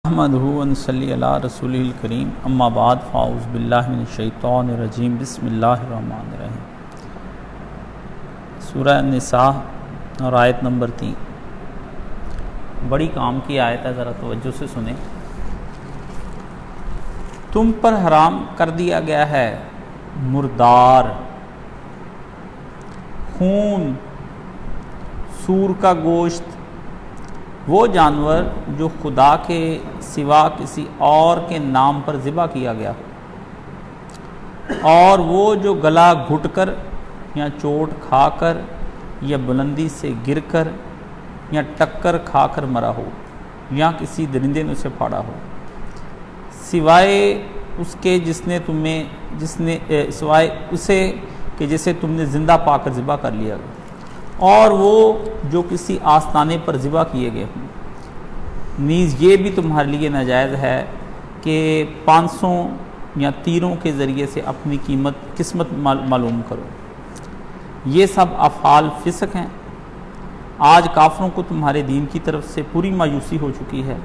احمدہ ونصلی علی رسولہ الکریم اما بعد فاعوذ باللہ من الشیطان الرجیم بسم اللہ الرحمن الرحیم۔ سورہ نساء اور آیت نمبر 3 بڑی کام کی آیت ہے، ذرا توجہ سے سنیں۔ تم پر حرام کر دیا گیا ہے مردار، خون، سور کا گوشت، وہ جانور جو خدا کے سوا کسی اور کے نام پر ذبح کیا گیا، اور وہ جو گلا گھٹ کر یا چوٹ کھا کر یا بلندی سے گر کر یا ٹکر کھا کر مرا ہو یا کسی درندے نے اسے پھاڑا ہو، سوائے اس کے سوائے اسے کہ جسے تم نے زندہ پا کر ذبح کر لیا گیا، اور وہ جو کسی آستانے پر ذبح کیے گئے ہوں۔ نیز یہ بھی تمہارے لیے ناجائز ہے کہ 500 یا تیروں کے ذریعے سے اپنی قسمت معلوم کرو۔ یہ سب افعال فسق ہیں۔ آج کافروں کو تمہارے دین کی طرف سے پوری مایوسی ہو چکی ہے،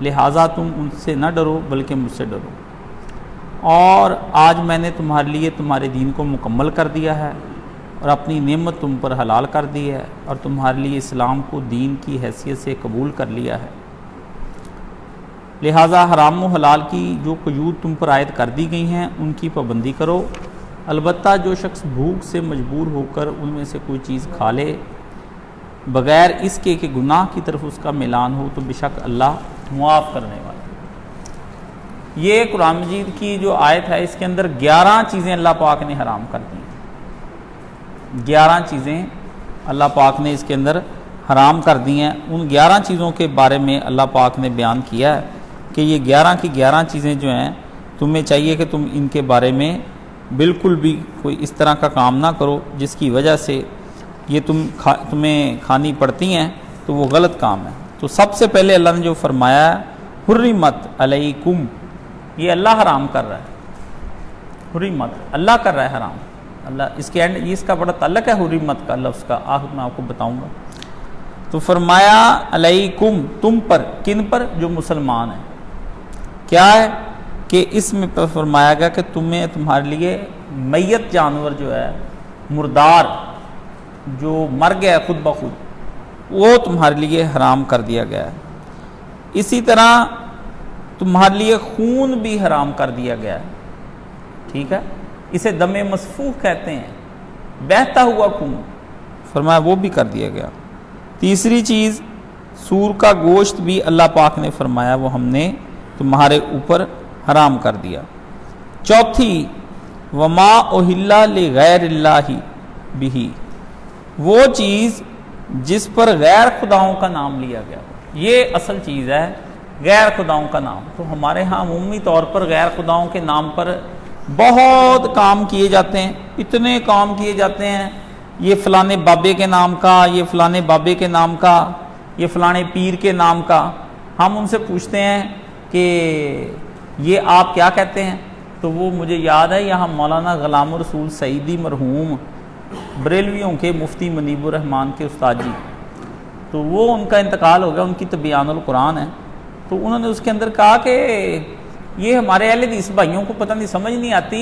لہٰذا تم ان سے نہ ڈرو بلکہ مجھ سے ڈرو۔ اور آج میں نے تمہارے لیے تمہارے دین کو مکمل کر دیا ہے اور اپنی نعمت تم پر حلال کر دی ہے، اور تمہارے لیے اسلام کو دین کی حیثیت سے قبول کر لیا ہے۔ لہٰذا حرام و حلال کی جو قیود تم پر عائد کر دی گئی ہیں ان کی پابندی کرو۔ البتہ جو شخص بھوک سے مجبور ہو کر ان میں سے کوئی چیز کھا لے بغیر اس کے کہ گناہ کی طرف اس کا میلان ہو، تو بے شک اللہ معاف کرنے والا۔ یہ قرآن مجید کی جو آیت ہے اس کے اندر 11 چیزیں اللہ پاک نے حرام کر دی ہیں۔ 11 چیزیں اللہ پاک نے اس کے اندر حرام کر دی ہیں۔ ان 11 چیزوں کے بارے میں اللہ پاک نے بیان کیا ہے کہ یہ 11 کی 11 چیزیں جو ہیں تمہیں چاہیے کہ تم ان کے بارے میں بالکل بھی کوئی اس طرح کا کام نہ کرو جس کی وجہ سے یہ تمہیں کھانی پڑتی ہیں، تو وہ غلط کام ہے۔ تو سب سے پہلے اللہ نے جو فرمایا ہے حرمت علیکم، یہ اللہ حرام کر رہا ہے۔ حرمت اللہ کر رہا ہے حرام، اللہ اس کے اس کا بڑا تعلق ہے حرمت کا لفظ کا، آخر میں آپ کو بتاؤں گا۔ تو فرمایا علیکم، تم پر، کن پر؟ جو مسلمان ہیں۔ کیا ہے کہ اس میں فرمایا گیا کہ تمہارے لیے میت جانور جو ہے، مردار جو مر گیا خود بخود، وہ تمہارے لیے حرام کر دیا گیا ہے۔ اسی طرح تمہارے لیے خون بھی حرام کر دیا گیا ہے، ٹھیک ہے؟ اسے دم مسفوح کہتے ہیں، بہتا ہوا خون، فرمایا وہ بھی کر دیا گیا۔ تیسری چیز سور کا گوشت بھی اللہ پاک نے فرمایا وہ ہم نے تمہارے اوپر حرام کر دیا۔ چوتھی وما اہل لغیر اللہ بہ، وہ چیز جس پر غیر خداؤں کا نام لیا گیا، یہ اصل چیز ہے غیر خداؤں کا نام۔ تو ہمارے ہاں عمومی طور پر غیر خداؤں کے نام پر بہت کام کیے جاتے ہیں، اتنے کام کیے جاتے ہیں، یہ فلانے بابے کے نام کا، یہ فلانے بابے کے نام کا، یہ فلانے پیر کے نام کا۔ ہم ان سے پوچھتے ہیں کہ یہ آپ کیا کہتے ہیں؟ تو وہ مجھے یاد ہے یہاں مولانا غلام رسول سعیدی مرحوم بریلویوں کے مفتی منیب الرحمان کے استاد جی، تو وہ ان کا انتقال ہو گیا، ان کی تبیان القرآن ہے، تو انہوں نے اس کے اندر کہا کہ یہ ہمارے اہل حدیث بھائیوں کو پتہ نہیں سمجھ نہیں آتی،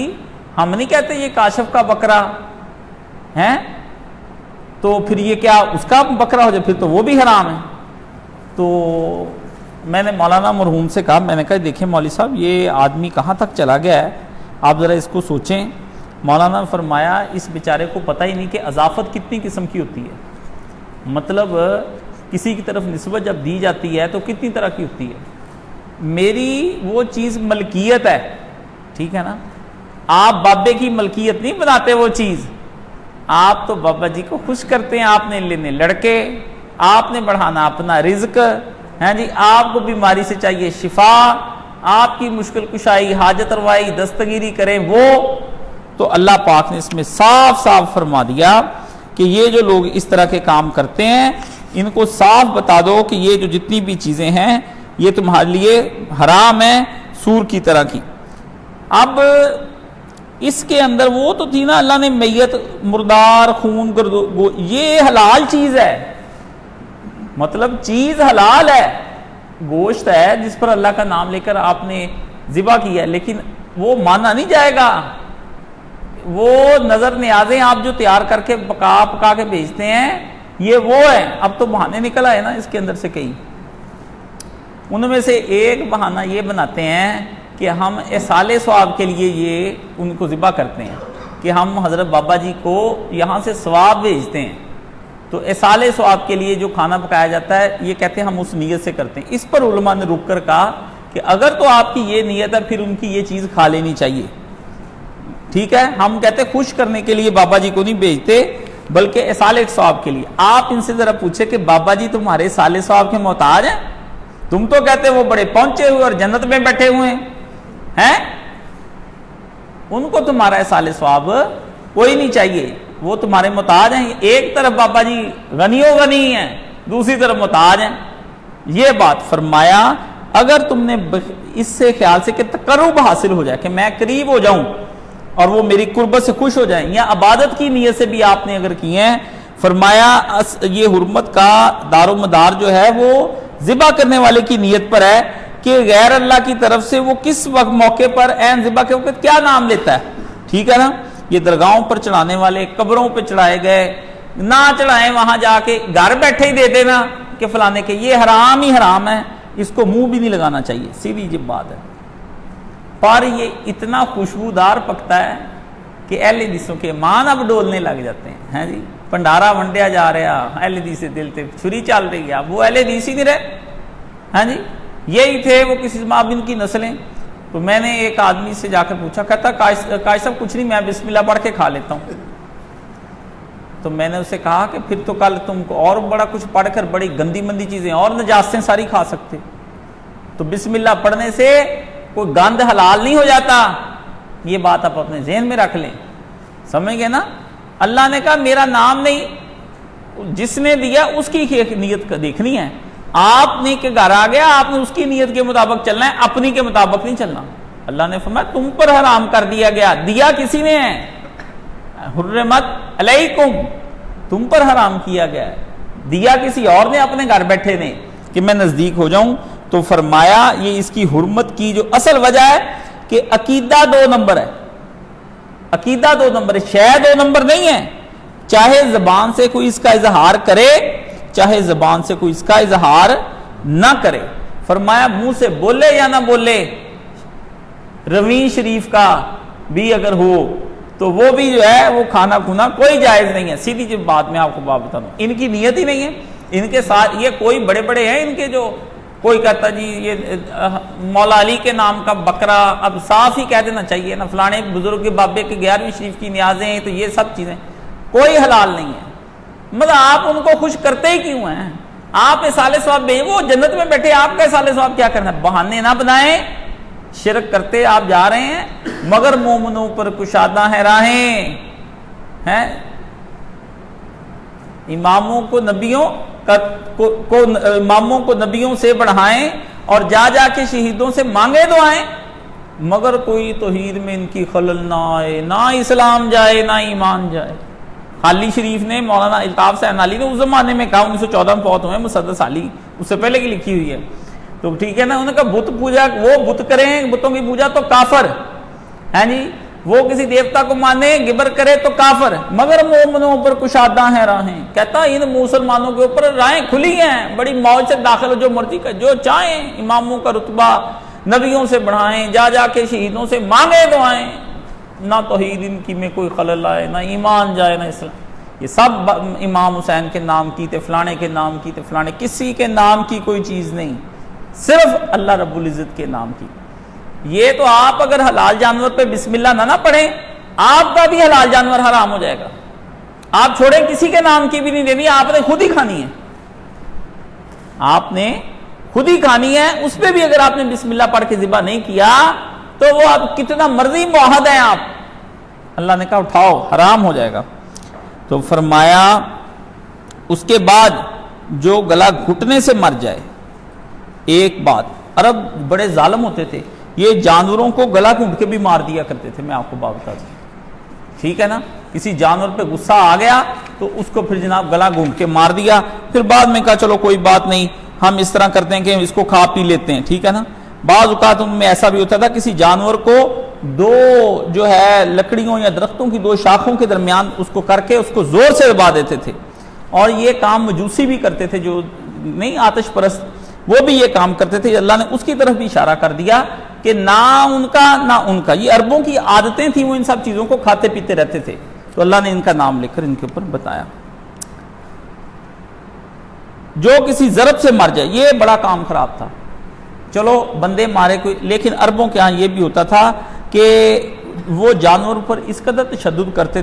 ہم نہیں کہتے یہ کاشف کا بکرا ہے، تو پھر یہ کیا اس کا بکرا ہو جائے، پھر تو وہ بھی حرام ہے۔ تو میں نے مولانا مرحوم سے کہا، میں نے کہا دیکھیں مولوی صاحب یہ آدمی کہاں تک چلا گیا ہے، آپ ذرا اس کو سوچیں۔ مولانا نے فرمایا اس بیچارے کو پتہ ہی نہیں کہ اضافت کتنی قسم کی ہوتی ہے، مطلب کسی کی طرف نسبت جب دی جاتی ہے تو کتنی طرح کی ہوتی ہے۔ میری وہ چیز ملکیت ہے، ٹھیک ہے نا، آپ بابے کی ملکیت نہیں بناتے وہ چیز، آپ تو بابا جی کو خوش کرتے ہیں، آپ نے لینے لڑکے، آپ نے بڑھانا اپنا رزق، ہیں جی، آپ کو بیماری سے چاہیے شفا، آپ کی مشکل کشائی، حاجت روائی، دستگیری کریں وہ، تو اللہ پاک نے اس میں صاف صاف فرما دیا کہ یہ جو لوگ اس طرح کے کام کرتے ہیں ان کو صاف بتا دو کہ یہ جو جتنی بھی چیزیں ہیں یہ تمہارے لیے حرام ہیں، سور کی طرح کی۔ اب اس کے اندر وہ تو تھی نا، اللہ نے میت، مردار، خون، یہ حلال چیز ہے، مطلب چیز حلال ہے، گوشت ہے جس پر اللہ کا نام لے کر آپ نے ذبح کیا ہے، لیکن وہ مانا نہیں جائے گا. وہ نظر نیازیں آپ جو تیار کر کے پکا کے بھیجتے ہیں یہ وہ ہے. اب تو بہانے نکل آئے نا اس کے اندر سے کئی. ان میں سے ایک بہانہ یہ بناتے ہیں کہ ہم اصالِ ثواب کے لیے یہ ان کو ذبح کرتے ہیں کہ ہم حضرت بابا جی کو یہاں سے ثواب بھیجتے ہیں. تو اصالِ ثواب کے لیے جو کھانا پکایا جاتا ہے یہ کہتے ہیں ہم اس نیت سے کرتے ہیں. اس پر علماء نے رک کر کہا کہ اگر تو آپ کی یہ نیت ہے پھر ان کی یہ چیز کھا لینی چاہیے. ٹھیک ہے، ہم کہتے ہیں خوش کرنے کے لیے بابا جی کو نہیں بھیجتے بلکہ اصالِ ثواب کے لیے. آپ ان سے ذرا پوچھے کہ بابا جی تمہارے اصالِ ثواب کے محتاج ہیں؟ تم تو کہتے وہ بڑے پہنچے ہوئے اور جنت میں بیٹھے ہوئے ہیں. ان کو تمہارا اصالِ ثواب کوئی نہیں چاہیے، وہ تمہارے محتاج ہیں. ایک طرف بابا جی غنی و غنی ہیں، دوسری طرف محتاج ہیں. یہ بات فرمایا اگر تم نے اس سے خیال سے کہ تقرب حاصل ہو جائے کہ میں قریب ہو جاؤں اور وہ میری قربت سے خوش ہو جائیں، یا عبادت کی نیت سے بھی آپ نے اگر کی ہیں، فرمایا یہ حرمت کا دار و مدار جو ہے وہ ذبح کرنے والے کی نیت پر ہے کہ غیر اللہ کی طرف سے وہ کس وقت موقع پر عین ذبح کے وقت کیا نام لیتا ہے. ٹھیک ہے نا. یہ درگاہوں پر چڑھانے والے قبروں پہ چڑھائے گئے نہ چڑھائیں، وہاں جا کے گھر بیٹھے ہی دے دینا کہ فلانے کے، یہ حرام ہی حرام ہے، اس کو منہ بھی نہیں لگانا چاہیے. سیدھی جب بات ہے. پر یہ اتنا خوشبودار پکتا ہے کہ اہل حدیثوں کے ایمان اب ڈولنے لگ جاتے ہیں. جی پنڈارا ونڈیا جا رہا، اہل حدیث سے دل تے چھری چل رہی ہے، اب وہ اہل حدیث ہی نہیں رہے. ہاں جی یہی تھے وہ کسی مابن کی نسلیں. تو میں نے ایک آدمی سے جا کر پوچھا، کہتا قائد صاحب کچھ نہیں، میں بسم اللہ پڑھ کے کھا لیتا ہوں. تو میں نے اسے کہا کہ پھر تو کل تم کو اور بڑا کچھ پڑھ کر بڑی گندی مندی چیزیں اور نجاستیں ساری کھا سکتے. تو بسم اللہ پڑھنے سے کوئی گند حلال نہیں ہو جاتا. یہ بات آپ اپنے ذہن میں رکھ لیں. سمجھ گئے نا. اللہ نے کہا میرا نام نہیں، جس نے دیا اس کی نیت دیکھنی ہے. آپ نے کہ گھر آ گیا، آپ نے اس کی نیت کے مطابق چلنا ہے، اپنی کے مطابق نہیں چلنا. اللہ نے فرمایا تم پر حرام کر دیا گیا، دیا کسی نے ہے، حرمت علیکم، تم پر حرام کیا گیا ہے، دیا کسی اور نے اپنے گھر بیٹھے نے کہ میں نزدیک ہو جاؤں. تو فرمایا یہ اس کی حرمت کی جو اصل وجہ ہے کہ عقیدہ 2 نمبر ہے. عقیدہ 2 نمبر ہے، شے 2 نمبر نہیں ہے. چاہے زبان سے کوئی اس کا اظہار کرے، چاہے زبان سے کوئی اس کا اظہار نہ کرے. فرمایا منہ سے بولے یا نہ بولے، روی شریف کا بھی اگر ہو تو وہ بھی جو ہے وہ کھانا کھونا کوئی جائز نہیں ہے. سیدھی جو بات میں آپ کو بات بتا دوں، ان کی نیت ہی نہیں ہے. ان کے ساتھ یہ کوئی بڑے بڑے ہیں ان کے، جو کوئی کہتا جی یہ مولا علی کے نام کا بکرا، اب صاف ہی کہہ دینا چاہیے نا، فلانے بزرگ کے بابے کے 11ویں شریف کی نیازیں ہیں، تو یہ سب چیزیں کوئی حلال نہیں ہے. مطلب آپ ان کو خوش کرتے ہی کیوں ہیں؟ آپ اصالِ ثواب بھیج، وہ جنت میں بیٹھے، آپ کا اصالِ ثواب کیا کرنا ہے؟ بہانے نہ بنائیں. شرک کرتے آپ جا رہے ہیں، مگر مومنوں پر کشادہ ہیں راہیں ہیں. اماموں کو نبیوں سے بڑھائیں اور جا جا کے شہیدوں سے مانگے دعائیں، مگر کوئی توحید میں ان کی خلل نہ آئے، نہ اسلام جائے نہ ایمان جائے. حالی شریف نے، مولانا الطاف حسین علی نے اس زمانے میں کہا، 1914 میں فوت ہوئے، مسدس علی اس سے پہلے کی لکھی ہوئی ہے. تو ٹھیک ہے نا. انہوں نے کہا بت پوجا، وہ بت کریں، بتوں کی پوجا تو کافر ہے جی. وہ کسی دیوتا کو مانے، گبر کرے تو کافر، مگر مومنوں پر کشادہ ہیں راہیں. کہتا ان مسلمانوں کے اوپر راہیں کھلی ہیں، بڑی موج سے داخل ہو، جو مرضی کا جو چاہیں. اماموں کا رتبہ نبیوں سے بڑھائیں، جا جا کے شہیدوں سے مانگے دعائیں، نہ توحید ان کی میں کوئی خلل آئے، نہ ایمان جائے نہ اسلام. یہ سب امام حسین کے نام کی تھے، فلانے کے نام کی تھے، فلانے، کسی کے نام کی کوئی چیز نہیں، صرف اللہ رب العزت کے نام کی. یہ تو آپ اگر حلال جانور پہ بسم اللہ نہ پڑھیں، آپ کا بھی حلال جانور حرام ہو جائے گا. آپ چھوڑیں، کسی کے نام کی بھی نہیں لینی، آپ نے خود ہی کھانی ہے. آپ نے خود ہی کھانی ہے. اس پہ بھی اگر آپ نے بسم اللہ پڑھ کے ذبح نہیں کیا تو وہ آپ کتنا مرضی معاہد ہیں آپ، اللہ نے کہا اٹھاؤ، حرام ہو جائے گا. تو فرمایا اس کے بعد جو گلا گھٹنے سے مر جائے. ایک بات، عرب بڑے ظالم ہوتے تھے، یہ جانوروں کو گلا گھونٹ کے بھی مار دیا کرتے تھے. میں آپ کو بات بتا دوں، ٹھیک ہے نا. کسی جانور پہ غصہ آ گیا تو اس کو پھر جناب گلا گھونٹ کے مار دیا. پھر بعد میں کہا چلو کوئی بات نہیں، ہم اس طرح کرتے ہیں کہ اس کو کھا پی لیتے ہیں، ٹھیک ہے نا. بعض اوقات ان میں ایسا بھی ہوتا تھا کسی جانور کو دو جو ہے لکڑیوں یا درختوں کی دو شاخوں کے درمیان اس کو کر کے اس کو زور سے دبا دیتے تھے. اور یہ کام مجوسی بھی کرتے تھے، جو نہیں آتش پرست، وہ بھی یہ کام کرتے تھے. اللہ نے اس کی طرف بھی اشارہ کر دیا کہ نہ ان کا نہ ان کا، یہ عربوں کی عادتیں تھیں، وہ ان سب چیزوں کو کھاتے پیتے رہتے تھے. تو اللہ نے ان کا نام لکھ کر ان کے اوپر بتایا. جو کسی ضرب سے مر جائے، یہ بڑا کام خراب تھا. چلو بندے مارے کوئی، لیکن عربوں کے ہاں یہ بھی ہوتا تھا کہ وہ جانور پر اس قدر تشدد کرتے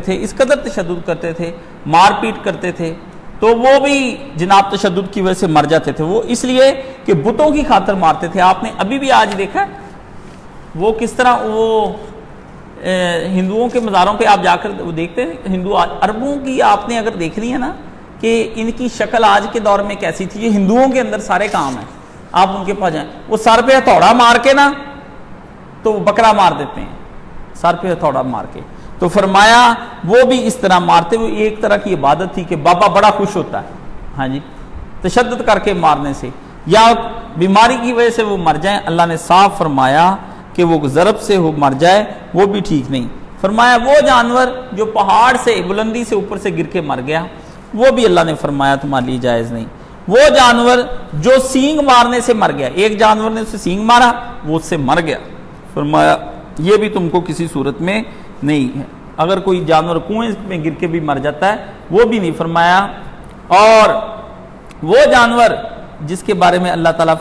تھے، مار پیٹ کرتے تھے، تو وہ بھی جناب تشدد کی وجہ سے مر جاتے تھے. وہ اس لیے کہ بتوں کی خاطر مارتے تھے. آپ نے ابھی بھی آج دیکھا وہ کس طرح وہ ہندوؤں کے مزاروں پہ آپ جا کر وہ دیکھتے ہیں. عربوں کی آپ نے اگر دیکھنی ہے نا کہ ان کی شکل آج کے دور میں کیسی تھی، یہ ہندوؤں کے اندر سارے کام ہیں. آپ ان کے پاس جائیں، وہ سر پہ ہتھوڑا مار کے نا تو بکرا مار دیتے ہیں، سر پہ ہتھوڑا مار کے. تو فرمایا وہ بھی اس طرح مارتے ہوئے، ایک طرح کی عبادت تھی کہ بابا بڑا خوش ہوتا ہے، ہاں جی، تشدد کر کے مارنے سے یا بیماری کی وجہ سے وہ مر جائیں. اللہ نے صاف فرمایا کہ وہ ضرب سے وہ مر جائے وہ بھی ٹھیک نہیں. فرمایا وہ جانور جو پہاڑ سے بلندی سے اوپر سے گر کے مر گیا، وہ بھی اللہ نے فرمایا تمہارے لیے جائز نہیں. وہ جانور جو سینگ مارنے سے مر گیا، ایک جانور نے اسے سینگ مارا وہ اس سے مر گیا، فرمایا یہ بھی تم کو کسی صورت میں نہیں ہے. اگر کوئی جانور کنویں میں گر کے بھی مر جاتا ہے وہ بھی نہیں فرمایا. اور وہ جانور جس کے بارے میں اللہ تعالیٰ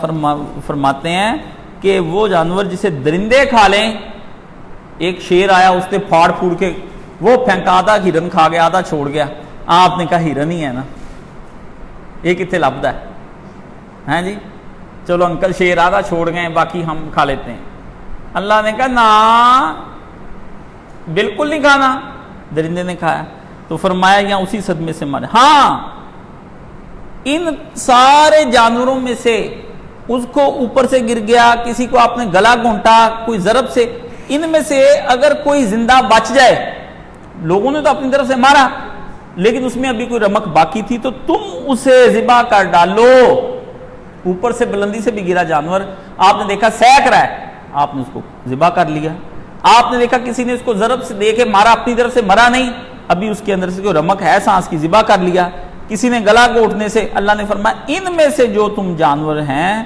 فرماتے ہیں کہ وہ جانور جسے درندے کھا لیں. ایک شیر آیا، اس نے پھاڑ پھوڑ کے وہ پھینکا، آدھا ہرن کھا گیا، آدھا چھوڑ گیا. آپ نے کہا ہرن ہی ہے نا، یہ کتنے لبدا ہے، ہیں جی، چلو انکل شیر آدھا چھوڑ گئے باقی ہم کھا لیتے ہیں. اللہ نے کہا نا، بالکل نہیں کھانا، درندے نے کھایا. تو فرمایا یہاں اسی صدمے سے مارے. ہاں ان سارے جانوروں میں سے اس کو اوپر سے گر گیا، کسی کو آپ نے گلا گھونٹا کوئی ضرب سے، ان میں سے اگر کوئی زندہ بچ جائے، لوگوں نے تو اپنی طرف سے مارا لیکن اس میں ابھی کوئی رمق باقی تھی، تو تم اسے ذبح کر ڈالو. اوپر سے بلندی سے بھی گرا جانور، آپ نے دیکھا سینک رہا ہے، آپ نے اس کو ذبح کر لیا. آپ نے دیکھا کسی نے اس کو ضرب سے دے کے مارا، اپنی طرف سے مرا نہیں، ابھی اس کے اندر سے کوئی رمق ہے سانس کی، ذبح کر لیا. کسی نے گلا گھونٹنے سے، اللہ نے فرمایا ان میں سے جو تم جانور ہیں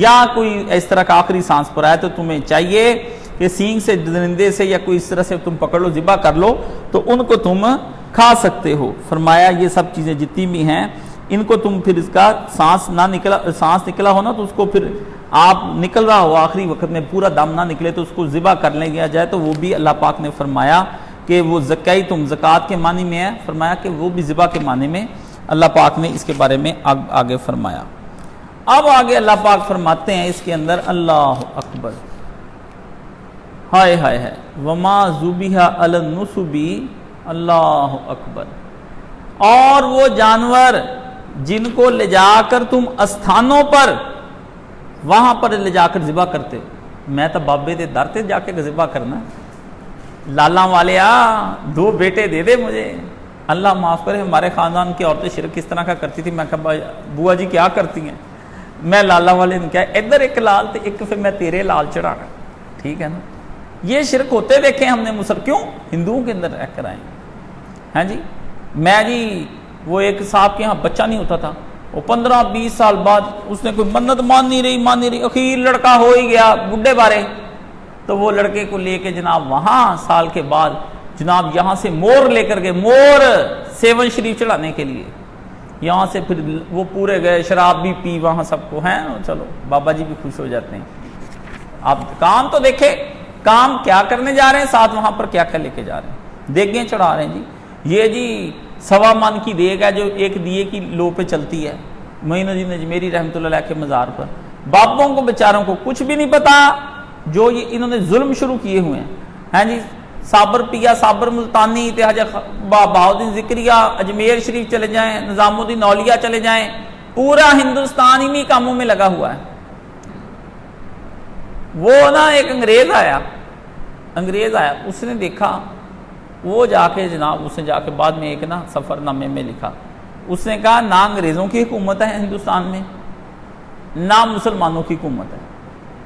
یا کوئی اس طرح کا آخری سانس پر آئے تو تمہیں چاہیے کہ سینگ سے، درندے سے یا کوئی اس طرح سے تم پکڑ لو، ذبح کر لو، تو ان کو تم کھا سکتے ہو. فرمایا یہ سب چیزیں جتنی بھی ہیں ان کو تم پھر اس کا سانس نکلا ہو نا تو اس کو پھر آپ نکل رہا ہو آخری وقت میں پورا دم نہ نکلے تو اس کو ذبح کر لے گیا جائے، تو وہ بھی اللہ پاک نے فرمایا کہ وہ زکائی تم زکوٰۃ کے معنی میں ہے. فرمایا کہ وہ بھی ذبح کے معنی میں اللہ پاک نے اس کے بارے میں آگے فرمایا. اب آگے اللہ پاک فرماتے ہیں اس کے اندر، اللہ اکبر، ہائے ہائے ہے، وما ذبح علی النصب، اللہ اکبر. اور وہ جانور جن کو لے جا کر تم استھانوں پر وہاں پر لے جا کر ذبح کرتے ہو. میں تو بابے دے در تے جا کے ذبح کرنا، لالا والے دو بیٹے دے دے مجھے. اللہ معاف کرے، ہمارے خاندان کی عورتیں شرک کس طرح کا کرتی تھی. میں کہا بوا جی کیا کرتی ہیں؟ میں لالا والے نے کہا ادھر ایک لال تے ایک پھر میں تیرے لال چڑھانا، ٹھیک ہے نا. یہ شرک ہوتے دیکھے ہم نے کیوں ہندوؤں کے اندر رہ کر آئے ہیں جی. میں جی وہ ایک صاحب کے یہاں بچہ نہیں ہوتا تھا، وہ 15-20 سال بعد اس نے کوئی منت مان نہیں رہی، اخیر لڑکا ہو ہی گیا بڈھے بارے. تو وہ لڑکے کو لے کے جناب وہاں سال کے بعد جناب یہاں سے مور لے کر گئے، مور سیون شریف چڑھانے کے لیے. یہاں سے پھر وہ پورے گئے، شراب بھی پی وہاں سب کو ہیں. چلو بابا جی بھی خوش ہو جاتے ہیں. آپ کام تو دیکھے، کام کیا کرنے جا رہے ہیں، ساتھ وہاں پر کیا کیا لے کے جا رہے ہیں. دیگیں چڑھا رہے ہیں جی. یہ جی 1.25 من کی دیگ ہے جو ایک دیے کی لو پہ چلتی ہے، معین الدین اجمیری رحمۃ اللہ علیہ کے مزار پر. باپوں کو بیچاروں کو کچھ بھی نہیں پتا جو یہ انہوں نے ظلم شروع کیے ہوئے ہیں جی. صابر پیا، صابر ملتانی، بہاؤالدین ذکریہ، اجمیر شریف چلے جائیں، نظام الدین اولیاء چلے جائیں، پورا ہندوستان انہی کاموں میں لگا ہوا ہے. وہ نا ایک انگریز آیا، اس نے دیکھا، وہ جا کے جناب اس نے جا کے بعد میں ایک نا سفر نامے میں لکھا، اس نے کہا نہ انگریزوں کی حکومت ہے ہندوستان میں، نہ مسلمانوں کی حکومت ہے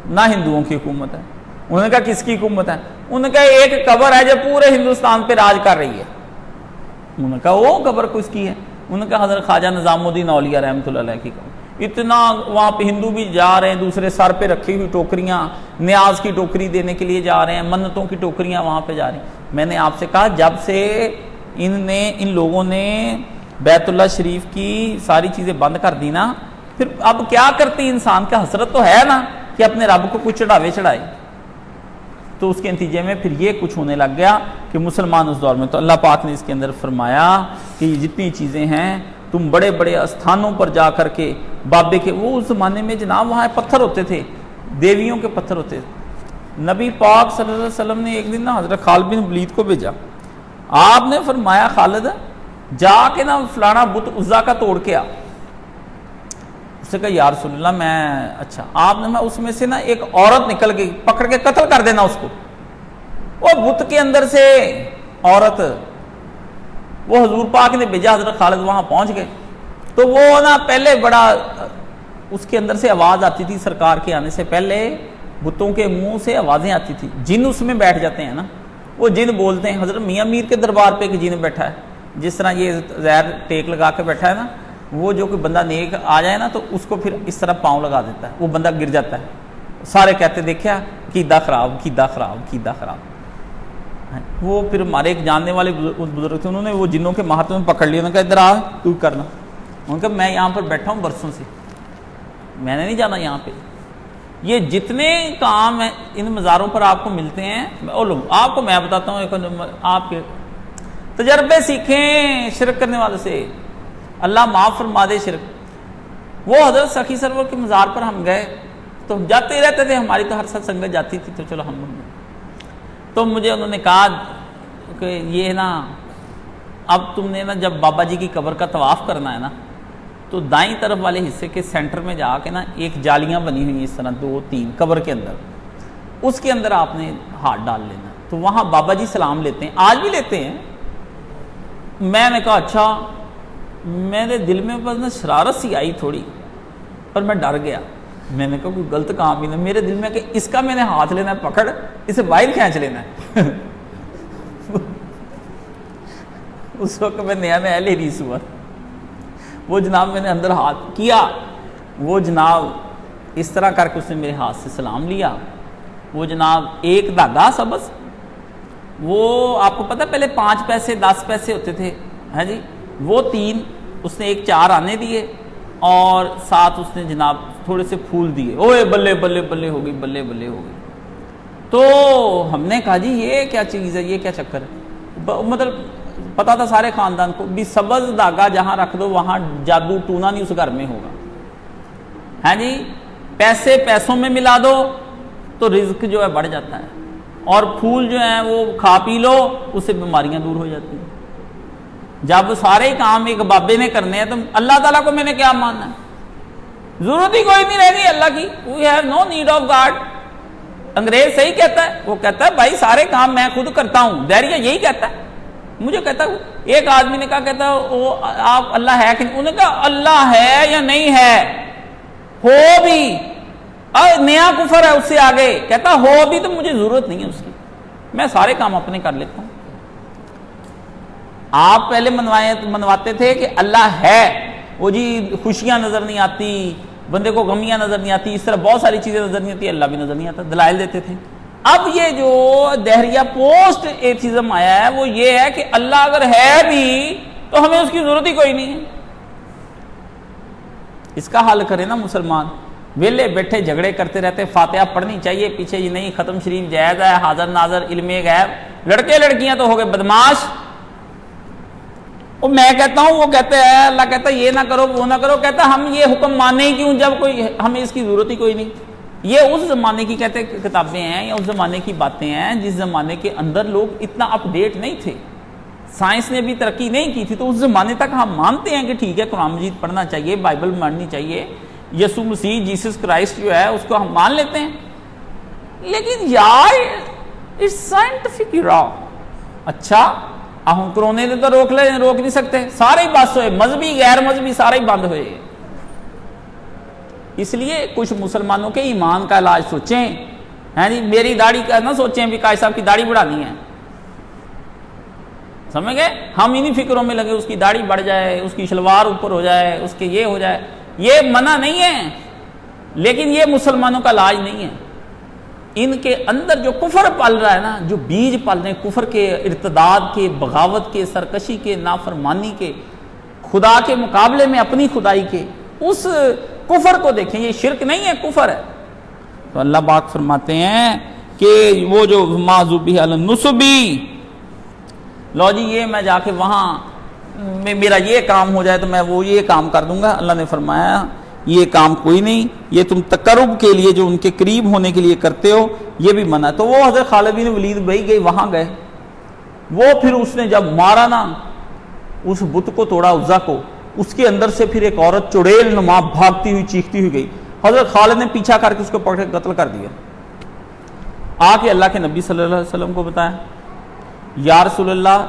نہ ہندوؤں کی حکومت ہے. انہوں نے کہا کس کی حکومت ہے؟ انہوں نے کہا ایک قبر ہے جو پورے ہندوستان پہ راج کر رہی ہے. انہوں نے کہا وہ قبر کس کی ہے؟ انہوں نے کہا حضرت خواجہ نظام الدین اولیاء رحمۃ اللہ علیہ کی قبر. اتنا وہاں پہ ہندو بھی جا رہے ہیں, دوسرے سر پہ رکھی ہوئی ٹوکریاں, نیاز کی ٹوکری دینے کے لیے جا رہے ہیں, منتوں کی ٹوکریاں وہاں پہ جا رہی ہیں. میں نے آپ سے کہا جب سے ان لوگوں نے بیت اللہ شریف کی ساری چیزیں بند کر دی نا, پھر اب کیا کرتی انسان کا حسرت تو ہے نا کہ اپنے رب کو کچھ چڑھاوے چڑھائے. تو اس کے نتیجے میں پھر یہ کچھ ہونے لگ گیا کہ مسلمان اس دور میں, تو اللہ پاک نے اس کے اندر فرمایا کہ یہ جتنی چیزیں ہیں تم بڑے بڑے استھانوں پر جا کر کے بابے کے, وہ اس زمانے میں جناب وہاں پتھر ہوتے تھے, دیویوں کے پتھر ہوتے تھے. نبی پاک صلی اللہ علیہ وسلم نے ایک دن نا حضرت خالد بن ولید کو بھیجا. آپ نے فرمایا خالد جا کے نا فلانا بت عزا کا توڑ کے آ. اس نے کہا یا رسول اللہ میں, اچھا. آپ نے اس میں سے نا ایک عورت نکل گئی, پکڑ کے قتل کر دینا اس کو. وہ بت کے اندر سے عورت, وہ حضور پاک نے بھیجا, حضرت خالد وہاں پہنچ گئے. تو وہ نا پہلے بڑا اس کے اندر سے آواز آتی تھی, سرکار کے آنے سے پہلے بتوں کے منہ سے آوازیں آتی تھی. جن اس میں بیٹھ جاتے ہیں نا, وہ جن بولتے ہیں. حضرت میاں میر کے دربار پہ ایک جن بیٹھا ہے, جس طرح یہ زہر ٹیک لگا کے بیٹھا ہے نا, وہ جو کوئی بندہ نیک آ جائے نا تو اس کو پھر اس طرح پاؤں لگا دیتا ہے, وہ بندہ گر جاتا ہے. سارے کہتے دیکھا قیدہ خراب قیدہ خراب قیدہ خراب. وہ پھر ہمارے ایک جاننے والے بزرگ تھے, انہوں نے وہ جنوں کے مہاتوں میں پکڑ لیا. انہوں نے کہا ادھر آ تو کرنا. انہوں نے کہا میں یہاں پر بیٹھا ہوں برسوں سے, میں نے نہیں جانا یہاں پہ. یہ جتنے کام ہیں ان مزاروں پر آپ کو ملتے ہیں, آپ کو میں بتاتا ہوں, آپ کے تجربے سیکھیں شرک کرنے والے سے, اللہ معاف فرما دے شرک. وہ حضرت سخی سرور کے مزار پر ہم گئے تو جاتے ہی رہتے تھے, ہماری تو ہر سال سنگت جاتی تھی, تو چلو ہم لوگ. تو مجھے انہوں نے کہا کہ یہ نا اب تم نے نا جب بابا جی کی قبر کا طواف کرنا ہے نا, تو دائیں طرف والے حصے کے سینٹر میں جا کے نا ایک جالیاں بنی ہوئی اس طرح 2-3 قبر کے اندر, اس کے اندر آپ نے ہاتھ ڈال لینا. تو وہاں بابا جی سلام لیتے ہیں, آج بھی لیتے ہیں. میں نے کہا اچھا. میرے دل میں بس نا شرارت سی آئی تھوڑی, پر میں ڈر گیا. میں نے کہا کوئی غلط کام بھی نہیں. میرے دل میں کہ اس کا میں نے ہاتھ لینا ہے, پکڑ اسے باہر کھینچ لینا ہے. اس وقت میں نیا میں اہل حدیث ہوا. وہ جناب میں نے اندر ہاتھ کیا, وہ جناب اس طرح کر کے اس نے میرے ہاتھ سے سلام لیا. وہ جناب ایک دھاگا سبز, وہ آپ کو پتہ پہلے 5 پیسے 10 پیسے ہوتے تھے, ہاں جی, وہ 3 اس نے 1 4 آنے دیے, اور ساتھ اس نے جناب تھوڑے سے پھول دیے. اوے بلے بلے بلے ہو گئی, بلے بلے ہو گئی. تو ہم نے کہا جی یہ کیا چیز ہے, یہ کیا چکر ہے. مطلب پتا تھا سارے خاندان کو بھی سبز دھاگا جہاں رکھ دو وہاں جادو ٹونا نہیں اس گھر میں ہوگا, ہاں جی. پیسے پیسوں میں ملا دو تو رزق جو ہے بڑھ جاتا ہے, اور پھول جو ہیں وہ کھا پی لو اس سے بیماریاں دور ہو جاتی ہیں. جب سارے کام ایک بابے نے کرنے ہیں تو اللہ تعالیٰ کو میں نے کیا ماننا ہے, ضرورت ہی کوئی نہیں رہی اللہ کی. We have no need of God. انگریز صحیح کہتا ہے, وہ کہتا ہے بھائی سارے کام میں خود کرتا ہوں. دہریہ یہی کہتا ہے. مجھے کہتا ہے ایک آدمی نے کہا, کہتا وہ آپ اللہ ہے کہ نہیں. انہوں نے کہا اللہ ہے یا نہیں ہے, ہو بھی نیا کفر ہے اس سے آگے. کہتا ہو بھی تو مجھے ضرورت نہیں ہے اس کی, میں سارے کام اپنے کر لیتا ہوں. آپ پہلے منواتے تھے کہ اللہ ہے, وہ جی خوشیاں نظر نہیں آتی, بندے کو غمیاں نظر نہیں آتی, اس طرح بہت ساری چیزیں نظر نہیں آتی, اللہ بھی نظر نہیں آتا, دلائل دیتے تھے. اب یہ جو دہریہ پوسٹ ایتھیزم آیا ہے وہ یہ ہے کہ اللہ اگر ہے بھی تو ہمیں اس کی ضرورت ہی کوئی نہیں ہے. اس کا حل کرے نا مسلمان. ویلے بیٹھے جھگڑے کرتے رہتے, فاتحہ پڑھنی چاہیے, پیچھے یہ نہیں ختم شریف جائز ہے, حاضر ناظر علم غیب. لڑکے لڑکیاں تو ہو گئے بدماش. وہ میں کہتا ہوں, وہ کہتے ہیں اللہ کہتا ہے یہ نہ کرو وہ نہ کرو. کہتا ہم یہ حکم مانے ہی کیوں جب کوئی ہمیں اس کی ضرورت ہی کوئی نہیں. یہ اس زمانے کی کہتے کتابیں ہیں یا اس زمانے کی باتیں ہیں جس زمانے کے اندر لوگ اتنا اپ ڈیٹ نہیں تھے, سائنس نے بھی ترقی نہیں کی تھی. تو اس زمانے تک ہم مانتے ہیں کہ ٹھیک ہے قرآن مجید پڑھنا چاہیے, بائبل ماننی چاہیے, یسوع مسیح جیسس کرائسٹ جو ہے اس کو ہم مان لیتے ہیں. لیکن یار اٹس سائنٹیفک را. اچھا ہم کرونے نے تو روک نہیں سکتے, سارے ہی بس ہوئے, مذہبی غیر مذہبی سارے ہی بند ہوئے. اس لیے کچھ مسلمانوں کے ایمان کا علاج سوچیں، ہیں جی، میری داڑھی کا نہ سوچیں بھی قائد صاحب کی داڑھی بڑھانی ہے، سمجھ گئے؟ ہم انہی فکروں میں لگے اس کی داڑھی بڑھ جائے، اس کی شلوار اوپر ہو جائے، اس کے یہ ہو جائے، یہ منع نہیں ہے، لیکن یہ مسلمانوں کا علاج نہیں ہے۔ ان کے اندر جو کفر پل رہا ہے نا، جو بیج پل رہے ہیں کفر کے، ارتداد کے، بغاوت کے، سرکشی کے، نافرمانی کے، خدا کے مقابلے میں اپنی خدائی کے، اس کفر کو دیکھیں، یہ شرک نہیں ہے، کفر ہے۔ تو اللہ پاک فرماتے ہیں کہ وہ جو معذوبی علی النصبی، لو جی یہ میں جا کے وہاں میرا یہ کام ہو جائے تو میں وہ یہ کام کر دوں گا، اللہ نے فرمایا یہ کام کوئی نہیں، یہ تم تقرب کے لیے جو ان کے قریب ہونے کے لیے کرتے ہو یہ بھی منع ہے۔ تو وہ حضرت خالد بن ولید بھائی گئے، وہاں گئے، وہ پھر اس نے جب مارا نا اس بت کو توڑا، عزا کو، اس کے اندر سے پھر ایک عورت چڑیل نما بھاگتی ہوئی چیختی ہوئی گئی، حضرت خالد نے پیچھا کر کے اس کو پکڑ کے قتل کر دیا۔ آ کے اللہ کے نبی صلی اللہ علیہ وسلم کو بتایا، یا رسول اللہ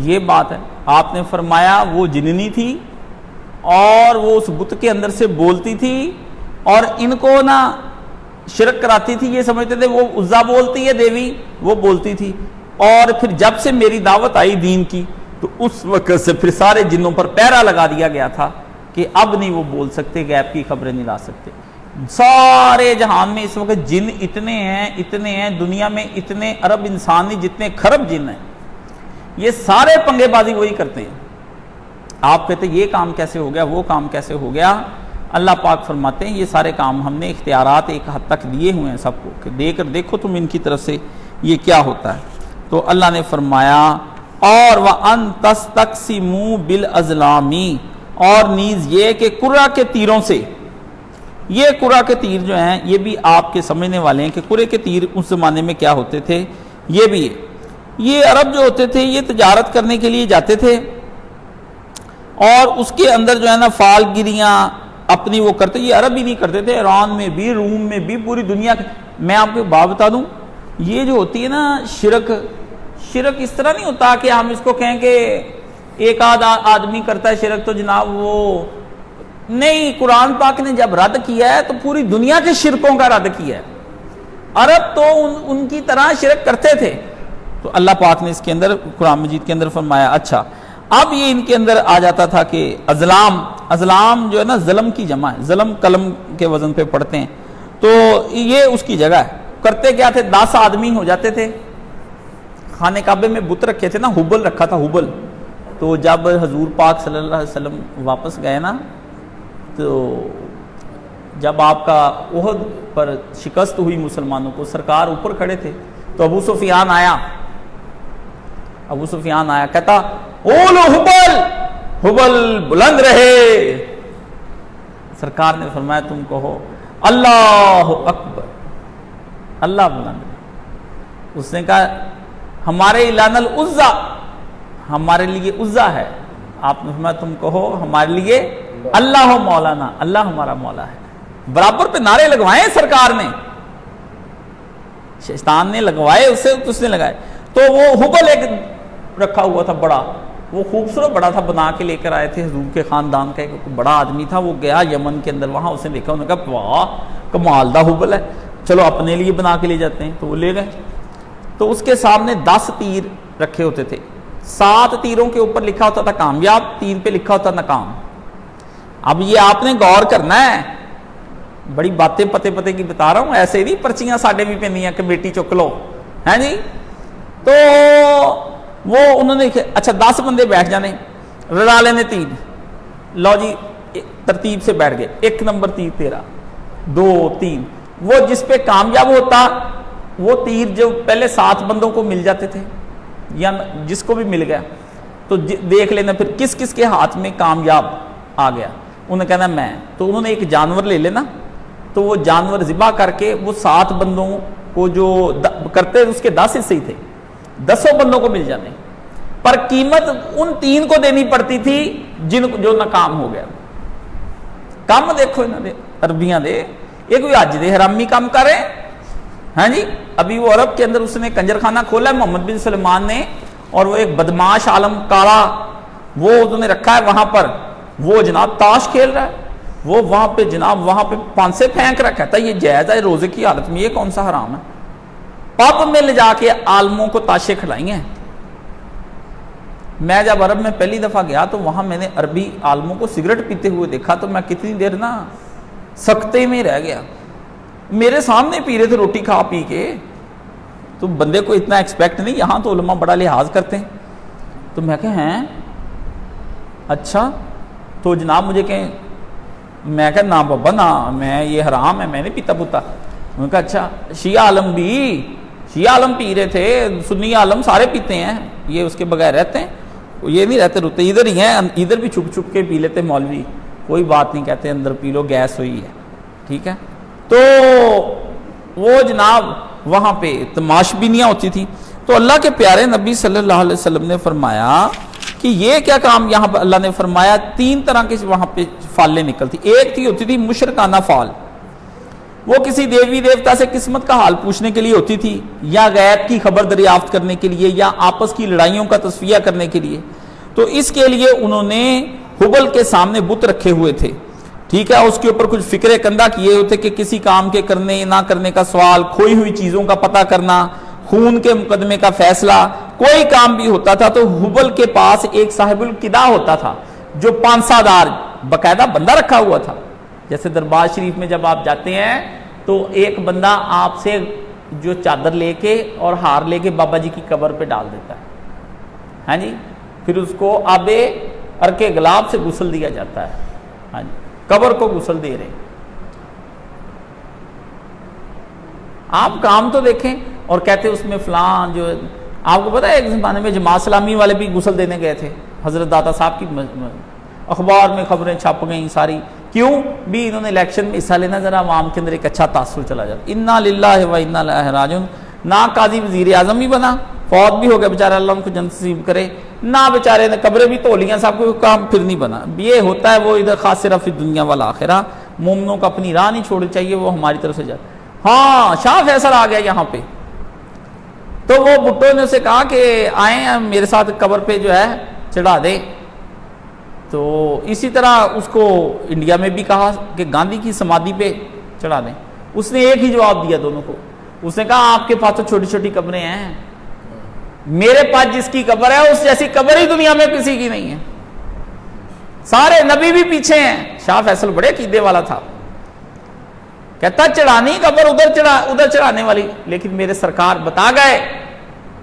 یہ بات ہے، آپ نے فرمایا وہ جننی تھی اور وہ اس بت کے اندر سے بولتی تھی اور ان کو نا شرک کراتی تھی، یہ سمجھتے تھے وہ عزا بولتی ہے دیوی، وہ بولتی تھی، اور پھر جب سے میری دعوت آئی دین کی تو اس وقت سے پھر سارے جنوں پر پہرا لگا دیا گیا تھا کہ اب نہیں وہ بول سکتے، غیب کی خبریں نہیں لا سکتے۔ سارے جہان میں اس وقت جن اتنے ہیں دنیا میں، اتنے ارب انسان نہیں جتنے خرب جن ہیں، یہ سارے پنگے بازی وہی کرتے ہیں۔ آپ کہتے ہیں یہ کام کیسے ہو گیا، وہ کام کیسے ہو گیا، اللہ پاک فرماتے ہیں یہ سارے کام ہم نے اختیارات ایک حد تک دیے ہوئے ہیں سب کو، کہ دے کر دیکھو تم ان کی طرف سے یہ کیا ہوتا ہے۔ تو اللہ نے فرمایا اور وَأَن تَسْتَقْسِمُوا بِالْأَزْلَامِ، اور نیز یہ کہ قرہ کے تیروں سے، یہ قرہ کے تیر جو ہیں یہ بھی آپ کے سمجھنے والے ہیں کہ قرہ کے تیر اس زمانے میں کیا ہوتے تھے، یہ بھی ہے، یہ عرب جو ہوتے تھے یہ تجارت کرنے کے لیے جاتے تھے اور اس کے اندر جو ہے نا فال گریاں اپنی وہ کرتے، یہ عرب ہی نہیں کرتے تھے، ایران میں بھی، روم میں بھی، پوری دنیا کے۔ میں آپ کو بات بتا دوں، یہ جو ہوتی ہے نا شرک اس طرح نہیں ہوتا کہ ہم اس کو کہیں کہ ایک آدھ آدمی کرتا ہے شرک تو جناب وہ نہیں، قرآن پاک نے جب رد کیا ہے تو پوری دنیا کے شرکوں کا رد کیا ہے۔ عرب تو ان کی طرح شرک کرتے تھے، تو اللہ پاک نے اس کے اندر قرآن مجید کے اندر فرمایا اچھا اب یہ ان کے اندر آ جاتا تھا کہ ازلام جو ہے نا ظلم کی جمع ہے، ظلم قلم کے وزن پہ پڑھتے ہیں، تو یہ اس کی جگہ ہے۔ کرتے کیا تھے، 10 آدمی ہو جاتے تھے، خانہ کعبے میں بت رکھے تھے نا، حبل رکھا تھا، حبل، تو جب حضور پاک صلی اللہ علیہ وسلم واپس گئے نا، تو جب آپ کا احد پر شکست ہوئی مسلمانوں کو، سرکار اوپر کھڑے تھے، تو ابو سفیان آیا کہتا اولو حبل بلند رہے۔ سرکار نے فرمایا تم کہو اللہ اکبر، اللہ بلند رہے۔ اس نے کہا ہمارے لان العزا، ہمارے لیے عزا ہے، آپ نے فرمایا تم کہو ہمارے لیے اللہ مولانا، اللہ ہمارا مولا ہے۔ برابر پہ نعرے لگوائے سرکار نے، شیطان نے لگوائے، اس نے لگائے۔ تو وہ حبل ایک رکھا ہوا تھا بڑا، وہ خوبصورت بڑا تھا، بنا کے لے کر آئے تھے حضور کے خاندان کا، ایک بڑا آدمی تھا، وہ گیا یمن کے اندر، وہاں اس نے دیکھا، انہوں نے کہا واہ کمال دا حبل ہے، چلو اپنے لیے بنا کے لے جاتے ہیں، تو وہ لے گئے۔ تو اس کے سامنے 10 تیر رکھے ہوتے تھے، 7 تیروں کے اوپر لکھا ہوتا تھا کامیاب، 3 پہ لکھا ہوتا ناکام۔ اب یہ آپ نے غور کرنا ہے، بڑی باتیں پتے کی بتا رہا ہوں، ایسے نہیں پرچیاں ساڈے بھی پہنی ہیں کہ بیٹی چک لو، ہیں جی۔ تو وہ انہوں نے اچھا 10 بندے بیٹھ جانے، رلا لینے 3، لو جی ترتیب سے بیٹھ گئے، 1 نمبر تیر تیرا، 2 3، وہ جس پہ کامیاب ہوتا وہ تیر جو پہلے 7 بندوں کو مل جاتے تھے یا جس کو بھی مل گیا تو دیکھ لینا پھر کس کس کے ہاتھ میں کامیاب آ گیا، انہوں نے کہنا میں، تو انہوں نے ایک جانور لے لینا، تو وہ جانور ذبح کر کے وہ 7 بندوں کو جو کرتے اس کے 10 حصے ہی تھے، 10 بندوں کو مل جانے، پر قیمت ان 3 کو دینی پڑتی تھی جو ناکام ہو گیا۔ کم دیکھو انہوں نے عربیاں دے، یہ کوئی آج دے حرامی کام کرے، ہاں جی۔ ابھی وہ عرب کے اندر اس نے کنجر خانہ کھولا ہے محمد بن سلمان نے، اور وہ ایک بدماش عالم کالا وہ انہوں نے رکھا ہے وہاں پر، وہ جناب تاش کھیل رہا ہے، وہ وہاں پہ جناب وہاں پہ پانسے پھینک رہا، کہتا ہے یہ جائز ہے روزے کی حالت میں، یہ کون سا حرام ہے؟ پب میں لے جا کے عالموں کو تاشے کھلائی ہیں۔ میں جب عرب میں پہلی دفعہ گیا تو وہاں میں نے عربی عالموں کو سگریٹ پیتے ہوئے دیکھا تو میں کتنی دیر نا سکتے میں رہ گیا، میرے سامنے پی رہے تھے روٹی کھا پی کے، تو بندے کو اتنا ایکسپیکٹ نہیں، یہاں تو علماء بڑا لحاظ کرتے ہیں۔ تو میں کہا ہیں اچھا، تو جناب مجھے کہیں، میں کہا نا بابا نا، میں یہ حرام ہے، میں نہیں پیتا پوتا۔ انہوں نے کہا اچھا، شیعہ عالم بھی، شیعہ عالم پی رہے تھے، سنی عالم سارے پیتے ہیں، یہ اس کے بغیر رہتے ہیں؟ یہ نہیں رہتے رکتے، ادھر ہی ہیں، ادھر بھی چھپ چھپ کے پی لیتے مولوی، کوئی بات نہیں، کہتے اندر پی لو، گیس ہوئی ہے، ٹھیک ہے۔ تو وہ جناب وہاں پہ تماش بینیاں ہوتی تھی۔ تو اللہ کے پیارے نبی صلی اللہ علیہ وسلم نے فرمایا کہ یہ کیا کام یہاں پر اللہ نے فرمایا، 3 طرح کی وہاں پہ فالیں نکلتی۔ ایک ہوتی تھی مشرکانہ فال، وہ کسی دیوی دیوتا سے قسمت کا حال پوچھنے کے لیے ہوتی تھی، یا غیب کی خبر دریافت کرنے کے لیے، یا آپس کی لڑائیوں کا تصفیہ کرنے کے لیے۔ تو اس کے لیے انہوں نے حبل کے سامنے بت رکھے ہوئے تھے، ٹھیک ہے، اس کے اوپر کچھ فکرے کندہ کیے ہوتے کہ کسی کام کے کرنے نہ کرنے کا سوال، کھوئی ہوئی چیزوں کا پتہ کرنا، خون کے مقدمے کا فیصلہ، کوئی کام بھی ہوتا تھا تو حبل کے پاس ایک صاحب القدا ہوتا تھا جو پانسا دار باقاعدہ بندہ رکھا ہوا تھا۔ جیسے دربار شریف میں جب آپ جاتے ہیں تو ایک بندہ آپ سے جو چادر لے کے اور ہار لے کے بابا جی کی قبر پہ ڈال دیتا ہے، ہاں جی، پھر اس کو آب ارکے گلاب سے غسل دیا جاتا ہے، ہاں جی، قبر کو غسل دے رہے ہیں۔ آپ کام تو دیکھیں، اور کہتے اس میں فلان جو آپ کو پتا ہے ایک زمانے میں جماعت اسلامی والے بھی غسل دینے گئے تھے، حضرت داتا صاحب کی اخبار میں خبریں چھپ گئیں ساری، کیوں بھی انہوں نے الیکشن میں حصہ لینا، ذرا عوام کے اندر ایک اچھا تاثر چلا جاتا۔ انا للہ و انا الیہ راجعون۔ نہ قاضی وزیر اعظم بھی بنا، فوت بھی ہو گیا بیچارہ، اللہ ان کو جنت نصیب کرے، نہ بیچارے نے قبریں بھی دھو لیاں، سب کو کام پھر نہیں بنا۔ یہ ہوتا ہے وہ ادھر خاسرہ فی الدنیا والآخرہ، مومنوں کو اپنی راہ نہیں چھوڑنی چاہیے، وہ ہماری طرف سے جاتا۔ ہاں شاہ فیصل آ گیا یہاں پہ، تو وہ بھٹو نے اسے کہا کہ آئیں میرے ساتھ قبر پہ جو ہے چڑھا دے۔ تو اسی طرح اس کو انڈیا میں بھی کہا کہ گاندھی کی سمادھی پہ چڑھا دیں، اس نے ایک ہی جواب دیا دونوں کو، اس نے کہا آپ کے پاس تو چھوٹی چھوٹی قبریں ہیں، میرے پاس جس کی قبر ہے اس جیسی قبر ہی دنیا میں کسی کی نہیں ہے، سارے نبی بھی پیچھے ہیں۔ شاہ فیصل بڑے عقیدے والا تھا، کہتا چڑھانی قبر ادھر چڑھانے والی، لیکن میرے سرکار بتا گئے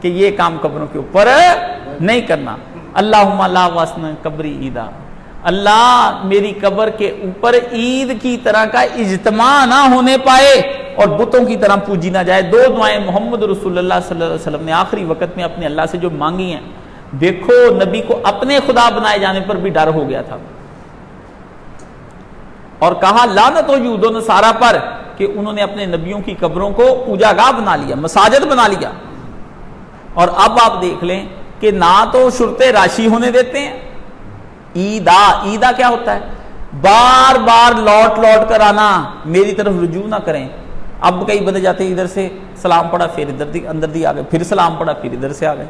کہ یہ کام قبروں کے اوپر نہیں کرنا۔ اللہم لا واسن قبری عیدا، اللہ میری قبر کے اوپر عید کی طرح کا اجتماع نہ ہونے پائے اور بتوں کی طرح پوجی نہ جائے۔ 2 دعائیں محمد رسول اللہ صلی اللہ علیہ وسلم نے آخری وقت میں اپنے اللہ سے جو مانگی ہیں، دیکھو نبی کو اپنے خدا بنائے جانے پر بھی ڈر ہو گیا تھا، اور کہا لعنت ہو یہود و نصارہ پر کہ انہوں نے اپنے نبیوں کی قبروں کو پوجا گاہ بنا لیا، مساجد بنا لیا۔ اور اب آپ دیکھ لیں کہ نہ تو شرطیں راشی ہونے دیتے ہیں، عیدہ کیا ہوتا ہے؟ بار بار لوٹ کر آنا، میری طرف رجوع نہ کریں۔ اب کئی بندے جاتے ہیں ادھر سے سلام پڑھا پھر اندر دی آ گئے، پھر سلام پڑھا پھر ادھر سے آ گئے۔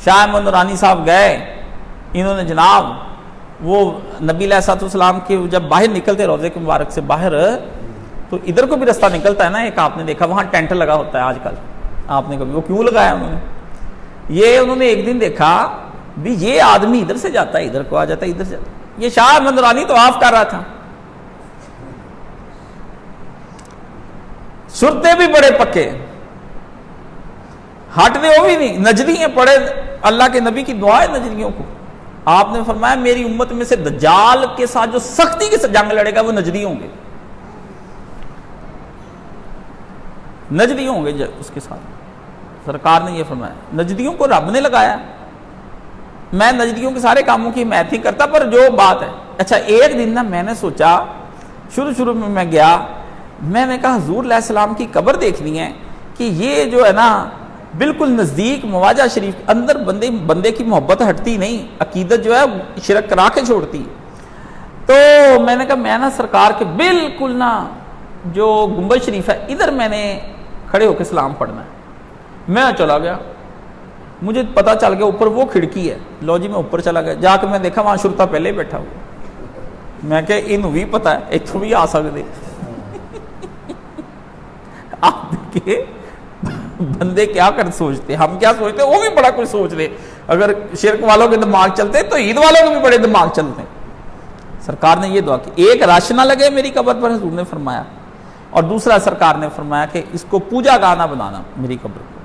شاہ احمد نورانی صاحب گئے، انہوں نے جناب وہ نبی علیہ الصلوۃ والسلام کے جب باہر نکلتے روضے کے مبارک سے باہر، تو ادھر کو بھی رستہ نکلتا ہے نا، ایک آپ نے دیکھا وہاں ٹینٹ لگا ہوتا ہے آج کل، آپ نے کبھی وہ کیوں لگایا انہوں نے؟ یہ انہوں نے ایک دن دیکھا بھی یہ آدمی ادھر سے جاتا ہے ادھر کو آ جاتا ہے، ادھر سے جاتا ہے۔ یہ شاہ احمد نورانی طواف کر رہا تھا، سرتے بھی بڑے پکے، ہٹتے وہ بھی نہیں، نجدی ہیں، پڑے اللہ کے نبی کی دعا ہے نجدیوں کو۔ آپ نے فرمایا میری امت میں سے دجال کے ساتھ جو سختی کے ساتھ جنگ لڑے گا وہ نجدی ہوں گے، نجدی ہوں گے اس کے ساتھ۔ سرکار نے یہ فرمایا، نجدیوں کو رب نے لگایا، میں نجدیوں کے سارے کاموں کی حمایت نہیں کرتا، پر جو بات ہے۔ اچھا ایک دن نا میں نے سوچا، شروع میں گیا، میں نے کہا حضور علیہ السلام کی قبر دیکھنی ہے کہ یہ جو ہے نا بالکل نزدیک مواجہ شریف اندر بندے کی محبت ہٹتی نہیں، عقیدت جو ہے شرک کرا کے چھوڑتی۔ تو میں نے کہا میں نا سرکار کے بالکل نا جو گنبد شریف ہے ادھر میں نے کھڑے ہو کے سلام پڑھنا ہے۔ میں چلا گیا، مجھے پتا چل گیا اوپر وہ کھڑکی ہے، لو جی میں اوپر چلا گیا، جا کے میں دیکھا وہاں شرطہ پہلے ہی بیٹھا ہوا، میں کہ انہوں بھی پتا ہے اتوں بھی آ سکتے. آپ دیکھیے بندے کیا کر سوچتے, ہم کیا سوچتے, وہ بھی بڑا کچھ سوچ رہے. اگر شرک والوں کے دماغ چلتے تو عید والوں کے بھی بڑے دماغ چلتے. سرکار نے یہ دعا کی, ایک رش نہ لگے میری قبر پر, حضور نے فرمایا, اور دوسرا سرکار نے فرمایا کہ اس کو پوجا گاہ نہ بنانا میری قبر کو.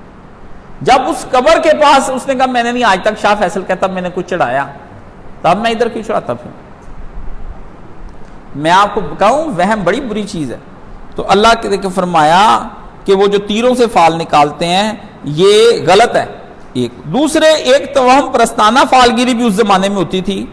جب اس قبر کے پاس اس نے کہا میں نے نہیں آج تک شاہ فیصل کہتا میں نے کچھ چڑھایا, تب میں ادھر کیوں چڑھاتا پھر. میں آپ کو بتاؤں وہم بڑی بری چیز ہے. تو اللہ کے فرمایا کہ وہ جو تیروں سے فال نکالتے ہیں یہ غلط ہے. ایک دوسرے ایک توہم پرستانہ فالگیری بھی اس زمانے میں ہوتی تھی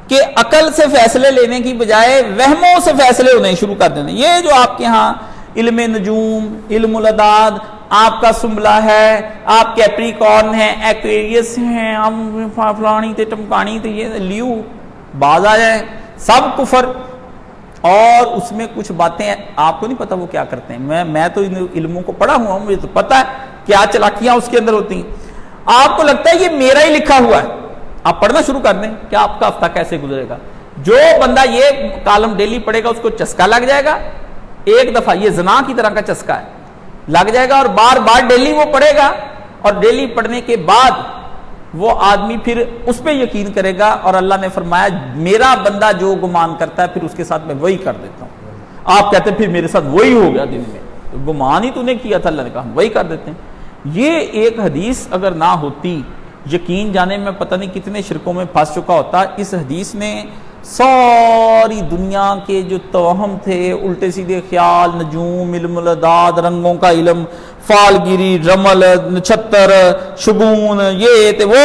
کہ عقل سے فیصلے لینے کی بجائے وہموں سے فیصلے ہونے شروع کر دینے. یہ جو آپ کے ہاں علم نجوم, علم العداد, آپ کا سنبلہ ہے, آپ کیپریکارن ہیں, ایکویریس ہیں, ہم فلانی تے ٹمکانی تے یہ لیو باز آ جائیں, سب کفر. اور اس میں کچھ باتیں آپ کو نہیں پتا وہ کیا کرتے ہیں. میں تو ان علموں کو پڑھا ہوا ہوں, مجھے تو پتا ہے کیا چلاکیاں اس کے اندر ہوتی ہیں. آپ کو لگتا ہے یہ میرا ہی لکھا ہوا ہے, آپ پڑھنا شروع کر دیں کہ آپ کا ہفتہ کیسے گزرے گا. جو بندہ یہ کالم ڈیلی پڑھے گا اس کو چسکا لگ جائے گا. ایک دفعہ یہ زنا کی طرح کا چسکا ہے, لگ جائے گا, اور بار بار ڈیلی وہ پڑھے گا, اور ڈیلی پڑھنے کے بعد وہ آدمی پھر اس پہ یقین کرے گا. اور اللہ نے فرمایا میرا بندہ جو گمان کرتا ہے پھر اس کے ساتھ میں وہی کر دیتا ہوں. آپ کہتے ہیں پھر میرے ساتھ وہی ہو گیا دن میں, گمان ہی تو نے کیا تھا, اللہ نے کہا ہم وہی کر دیتے ہیں. یہ ایک حدیث اگر نہ ہوتی, یقین جانے میں پتہ نہیں کتنے شرکوں میں پھنس چکا ہوتا. اس حدیث نے ساری دنیا کے جو توہم تھے, الٹے سیدھے خیال, نجوم, علم العداد, رنگوں کا علم, فالگیری, رمل, نچھتر, شگون, یہ تھے وہ,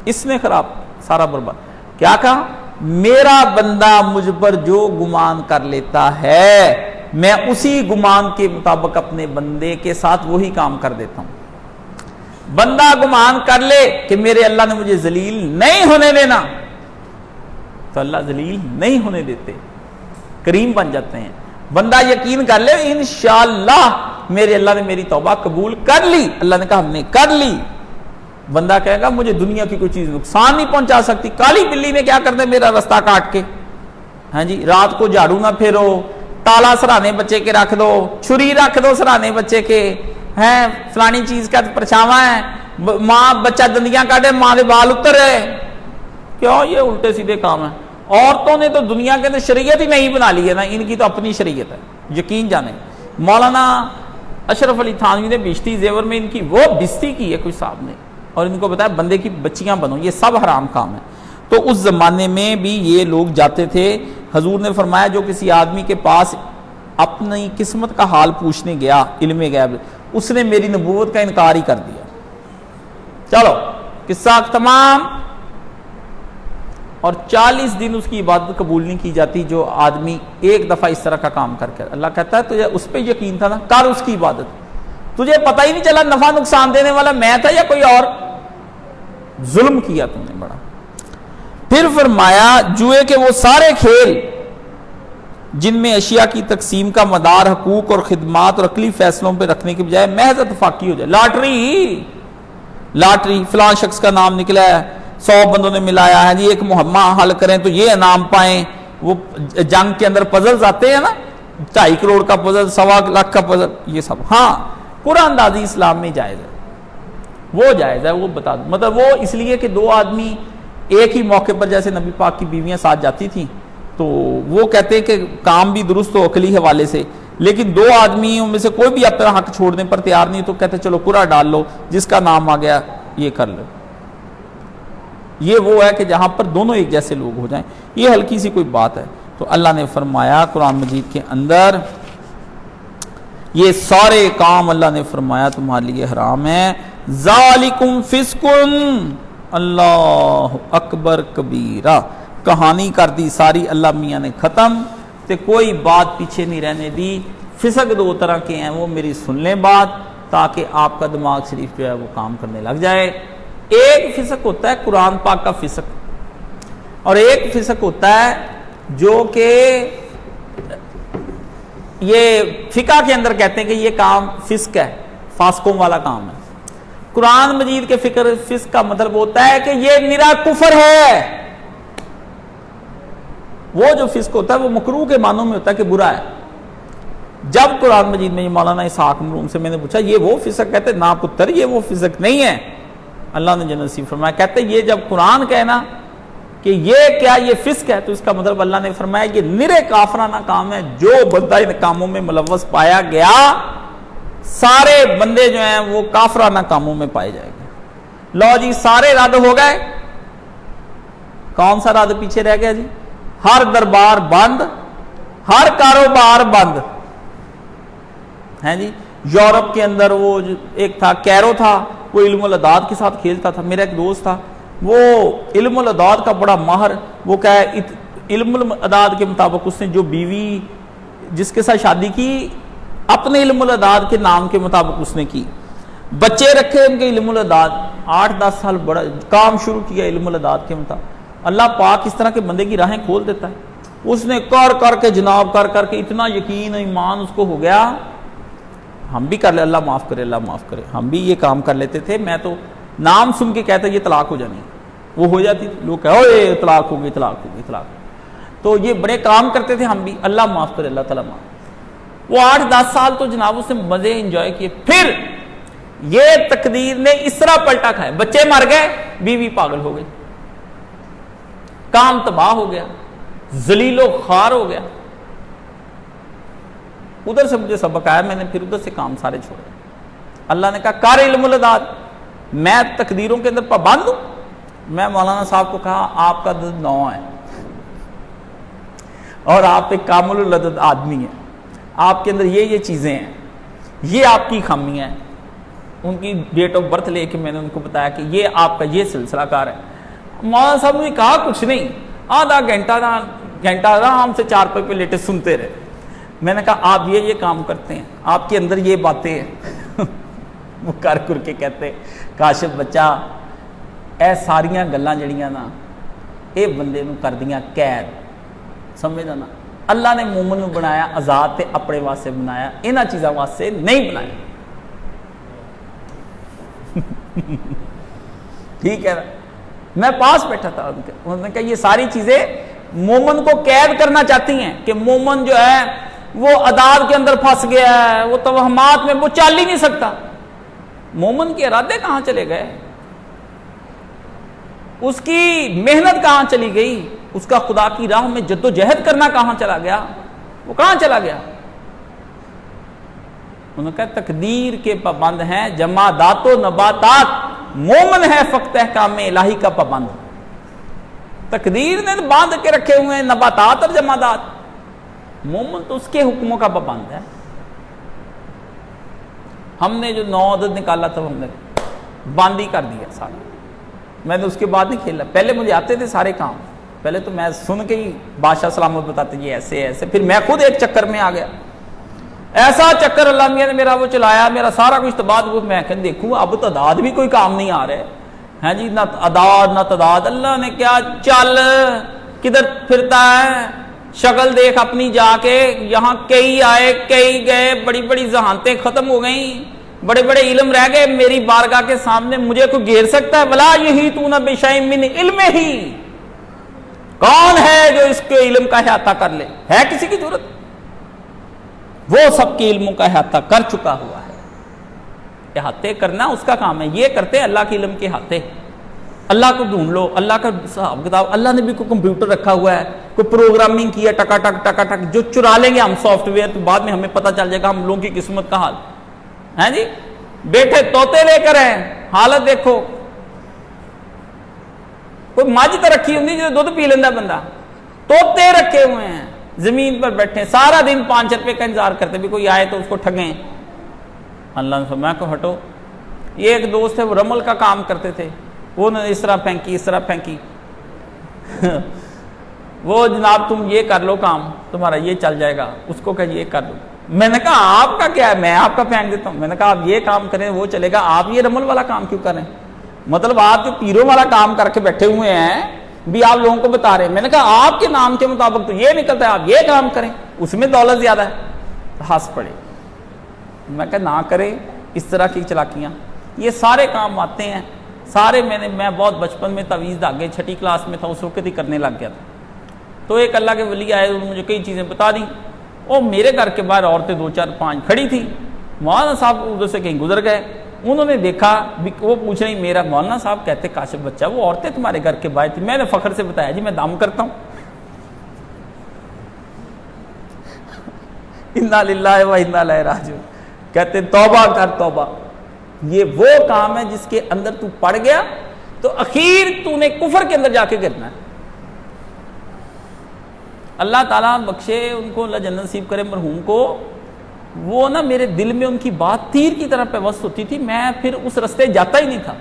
اس نے خراب سارا برباد. کیا کہا, میرا بندہ مجھ پر جو گمان کر لیتا ہے میں اسی گمان کے مطابق اپنے بندے کے ساتھ وہی کام کر دیتا ہوں. بندہ گمان کر لے کہ میرے اللہ نے مجھے ذلیل نہیں ہونے دینا, تو اللہ ذلیل نہیں ہونے دیتے, کریم بن جاتے ہیں. بندہ یقین کر لے انشاءاللہ میرے اللہ نے میری توبہ قبول کر لی, اللہ نے کہا ہم نے کر لی. بندہ کہے گا مجھے دنیا کی کوئی چیز نقصان نہیں پہنچا سکتی, کالی بلی نے کیا کرتے میرا رستہ کاٹ کے. ہاں جی, رات کو جھاڑو نہ پھیرو, تالا سرانے بچے کے رکھ دو, چھری رکھ دو سرانے بچے کے, ہیں فلانی چیز کا پرچھاواں ہے, ماں بچہ دندیاں کاٹے ماں دے بال اتر رہے. کیوں, یہ الٹے سیدھے کام ہے. عورتوں نے تو دنیا کے اندر شریعت ہی نہیں بنا لی ہے نا, ان کی تو اپنی شریعت ہے. یقین جانے مولانا اشرف علی تھانوی نے بیشتی زیور میں ان کی وہ بستی کی ہے کوئی صاحب نے, اور ان کو بتایا بندے کی بچیاں بنو, یہ سب حرام کام ہے. تو اس زمانے میں بھی یہ لوگ جاتے تھے. حضور نے فرمایا جو کسی آدمی کے پاس اپنی قسمت کا حال پوچھنے گیا علم غیب, اس نے میری نبوت کا انکار ہی کر دیا. چلو قصہ تمام. اور 40 دن اس کی عبادت قبول نہیں کی جاتی جو آدمی ایک دفعہ اس طرح کا کام کر کے. اللہ کہتا ہے تجھے اس پہ یقین تھا نا, کر اس کی عبادت, تجھے پتہ ہی نہیں چلا نفع نقصان دینے والا میں تھا یا کوئی اور, ظلم کیا تم نے بڑا. پھر فرمایا جوئے کے وہ سارے کھیل جن میں اشیاء کی تقسیم کا مدار حقوق اور خدمات اور عقلی فیصلوں پہ رکھنے کے بجائے محض اتفاقی ہو جائے. لاٹری فلاں شخص کا نام نکلا ہے, 100 بندوں نے ملایا ہے جی, ایک مہمہ حل کریں تو یہ انعام پائیں. وہ جنگ کے اندر پزلز آتے ہیں نا, 2.5 کروڑ کا پزل, 1.25 لاکھ کا پزل, یہ سب ہاں قرآن اندازی اسلام میں جائز ہے, وہ جائز ہے. وہ بتا دوں مطلب وہ اس لیے کہ 2 آدمی ایک ہی موقع پر, جیسے نبی پاک کی بیویاں ساتھ جاتی تھیں, تو وہ کہتے ہیں کہ کام بھی درست ہو عقلی حوالے سے, لیکن 2 آدمی ان میں سے کوئی بھی اپنا حق چھوڑنے پر تیار نہیں, تو کہتے چلو قرعہ ڈال لو, جس کا نام آ گیا یہ کر لو. یہ وہ ہے کہ جہاں پر دونوں ایک جیسے لوگ ہو جائیں, یہ ہلکی سی کوئی بات ہے. تو اللہ نے فرمایا قرآن مجید کے اندر یہ سارے کام اللہ نے فرمایا تمہارے لیے حرام ہے. ذالکم فسقن, اللہ اکبر کبیرہ, کہانی کر دی ساری اللہ میاں نے ختم, تے کوئی بات پیچھے نہیں رہنے دی. فسق 2 طرح کے ہیں, وہ میری سن لیں بات تاکہ آپ کا دماغ شریف جو ہے وہ کام کرنے لگ جائے. ایک فسق ہوتا ہے قرآن پاک کا فسق, اور ایک فسق ہوتا ہے جو کہ یہ فقہ کے اندر کہتے ہیں کہ یہ کام فسق ہے, فاسقوں والا کام ہے. قرآن مجید کے فسق کا مطلب ہوتا ہے کہ یہ نرا کفر ہے, وہ جو فسق ہوتا ہے وہ مکروہ کے معنوں میں ہوتا ہے کہ برا ہے. جب قرآن مجید میں یہ مولانا اسحاق مرحوم سے میں نے پوچھا یہ وہ فسق، کہتے نا پتر یہ وہ فسق نہیں ہے، اللہ نے جنت نصیب فرمایا. کہتے یہ جب قرآن کہنا کہ یہ کیا یہ فسق ہے تو اس کا مطلب اللہ نے فرمایا یہ نرے کافرانہ کام ہے. جو بندہ ان کاموں میں ملوث پایا گیا سارے بندے جو ہیں وہ کافرانہ کاموں میں پائے جائیں گے. لو جی سارے رد ہو گئے، کون سا رد پیچھے رہ گیا جی؟ ہر دربار بند، ہر کاروبار بند ہیں جی. یورپ کے اندر وہ ایک تھا کیرو تھا، وہ علم الاداد کے ساتھ کھیلتا تھا. میرا ایک دوست تھا وہ علم الاداد کا بڑا ماہر، وہ کیا ہے علم الاداد کے مطابق اس نے جو بیوی جس کے ساتھ شادی کی اپنے علم الاداد کے نام کے مطابق اس نے کی، بچے رکھے ان کے علم الاداد، 8-10 سال بڑا کام شروع کیا علم الاداد کے مطابق. اللہ پاک اس طرح کے بندے کی راہیں کھول دیتا ہے. اس نے کر کے جناب کر کے اتنا یقین ایمان اس کو ہو گیا. ہم بھی کر لے، اللہ معاف کرے اللہ معاف کرے، ہم بھی یہ کام کر لیتے تھے. میں تو نام سن کے کہتا یہ طلاق ہو جانی، وہ ہو جاتی، لوگ کہو یہ طلاق ہو گئی طلاق ہو گئی طلاق. تو یہ بڑے کام کرتے تھے ہم بھی، اللہ معاف کرے اللہ تعالیٰ معاف. وہ 8-10 سال تو جناب اس نے مزے انجوائے کیے. پھر یہ تقدیر نے اس طرح پلٹا کھایا، بچے مر گئے، بیوی پاگل ہو گئی، کام تباہ ہو گیا، ذلیل و خوار ہو گیا. ادھر سے مجھے سبق آیا، میں نے پھر ادھر سے کام سارے چھوڑے. اللہ نے کہا کر علم الاداد، میں تقدیروں کے اندر پابند ہوں. میں مولانا صاحب کو کہا آپ کا عدد 9 ہے اور آپ ایک کامل العدد آدمی ہیں، آپ کے اندر یہ چیزیں ہیں، یہ آپ کی خامیاں ہیں. ان کی ڈیٹ آف برتھ لے کے میں نے ان کو بتایا کہ یہ آپ کا یہ سلسلہ کار ہے. مولانا صاحب نے کہا کچھ نہیں، آدھا گھنٹہ آرام سے چارپائی پہ لیٹے سنتے رہے. میں نے کہا آپ یہ کام کرتے ہیں، آپ کے اندر یہ باتیں ہیں. وہ کر کے کہتے کاشف بچہ اے ساریاں گلاں جڑیاں نا اے بندے نو کر دیاں قید. سمجھنا نا اللہ نے مومن نو بنایا آزاد تے اپنے واسطے بنایا، انہاں چیزاں واسطے نہیں بنایا. ٹھیک ہے نا؟ میں پاس بیٹھا تھا انہوں نے کہا یہ ساری چیزیں مومن کو قید کرنا چاہتی ہیں کہ مومن جو ہے وہ عداد کے اندر پھنس گیا ہے، وہ توہمات میں وہ چل ہی نہیں سکتا. مومن کے ارادے کہاں چلے گئے؟ اس کی محنت کہاں چلی گئی؟ اس کا خدا کی راہ میں جد و جہد کرنا کہاں چلا گیا؟ وہ کہاں چلا گیا؟ انہوں نے کہا تقدیر کے پابند ہیں جمادات و نباتات، مومن ہے فقط احکام الہی کا پابند. تقدیر نے باندھ کے رکھے ہوئے ہیں نباتات اور جمادات، مومن تو اس کے حکموں کا پابند ہے. ہم نے جو 9 عدد نکالا تھا ہم نے باندھی کر دیا سارا. میں نے اس کے بعد نہیں کھیلا، پہلے مجھے آتے تھے سارے کام، پہلے تو میں سن کے ہی بادشاہ سلامت بتاتے یہ ایسے ایسے، پھر میں خود ایک چکر میں آ گیا. ایسا چکر اللہ میاں نے میرا وہ چلایا، میرا سارا کچھ تباد. میں کہ دیکھوں اب تعداد بھی کوئی کام نہیں آ رہے ہیں جی، نہ اعداد نہ تعداد. اللہ نے کیا چل کدھر پھرتا ہے، شکل دیکھ اپنی جا کے. یہاں کئی آئے کئی گئے، بڑی بڑی ذہانتیں ختم ہو گئیں، بڑے بڑے علم رہ گئے میری بارگاہ کے سامنے. مجھے کوئی گھیر سکتا ہے؟ ولا یحیطون بشیء من علمہ، کون ہے جو اس کے علم کا احاطہ کر لے؟ ہے کسی کی ضرورت؟ وہ سب کے علموں کا احاطہ کر چکا ہوا ہے. احاطے کرنا اس کا کام ہے، یہ کرتے اللہ کے علم کے احاطے. اللہ کو ڈھونڈ لو، اللہ کا حساب کتاب. اللہ نے بھی کوئی کمپیوٹر رکھا ہوا ہے، کوئی پروگرامنگ کی ہے، ٹکا ٹک جو چرا لیں گے ہم سافٹ ویئر تو بعد میں ہمیں پتہ چل جائے گا ہم لوگوں کی قسمت کا حال ہے جی. بیٹھے طوطے لے کر ہیں، حالت دیکھو. کوئی مجھ تو رکھی ہوتی جو دودھ پی لینا بندہ، طوطے رکھے ہوئے ہیں زمین پر بیٹھے سارا دن 5 روپے کا انتظار کرتے بھی کوئی آئے تو اس کو ٹھگیں. اللہ نے فرمایا کو ہٹو. یہ ایک دوست ہے وہ رمل کا کام کرتے تھے، وہ نے اس طرح پھینکی اس طرح پھینکی. وہ جناب تم یہ کر لو کام تمہارا یہ چل جائے گا، اس کو کہ یہ کر لو. میں نے کہا آپ کا کیا ہے، میں آپ کا پھینک دیتا ہوں. میں نے کہا آپ یہ کام کریں وہ چلے گا، آپ یہ رمل والا کام کیوں کریں؟ مطلب آپ جو پیروں والا کام کر کے بیٹھے ہوئے ہیں بھی آپ لوگوں کو بتا رہے ہیں. میں نے کہا آپ کے نام کے مطابق تو یہ نکلتا ہے، آپ یہ کام کریں، اس میں دولت زیادہ ہے. ہنس پڑے. میں کہا نہ کریں اس طرح کی چلاکیاں. یہ سارے کام آتے ہیں سارے. میں بہت بچپن میں تعویذ دھاگے 6ٹھی کلاس میں تھا اس وقت ہی کرنے لگ گیا تھا. تو ایک اللہ کے ولی آئے, انہوں نے مجھے کئی چیزیں بتا دی. اور میرے گھر کے باہر عورتیں 2 4 5 کھڑی تھیں. مولانا صاحب ادھر سے کہیں گزر گئے, انہوں نے دیکھا, وہ پوچھ رہی میرا مولانا صاحب کہتے کاشف بچہ وہ عورتیں تمہارے گھر کے باہر تھیں. میں نے فخر سے بتایا جی میں دام کرتا ہوں. انا للہ و انا الیہ راجعون. کہتے توبہ کر توبہ, یہ وہ کام ہے جس کے اندر تو پڑ گیا تو اخیر تو نے کفر کے اندر جا کے گرنا ہے. اللہ تعالیٰ بخشے ان کو, اللہ جنت نصیب کرے مرحوم کو. وہ نا میرے دل میں ان کی بات تیر کی طرح پیوست ہوتی تھی, میں پھر اس راستے جاتا ہی نہیں تھا.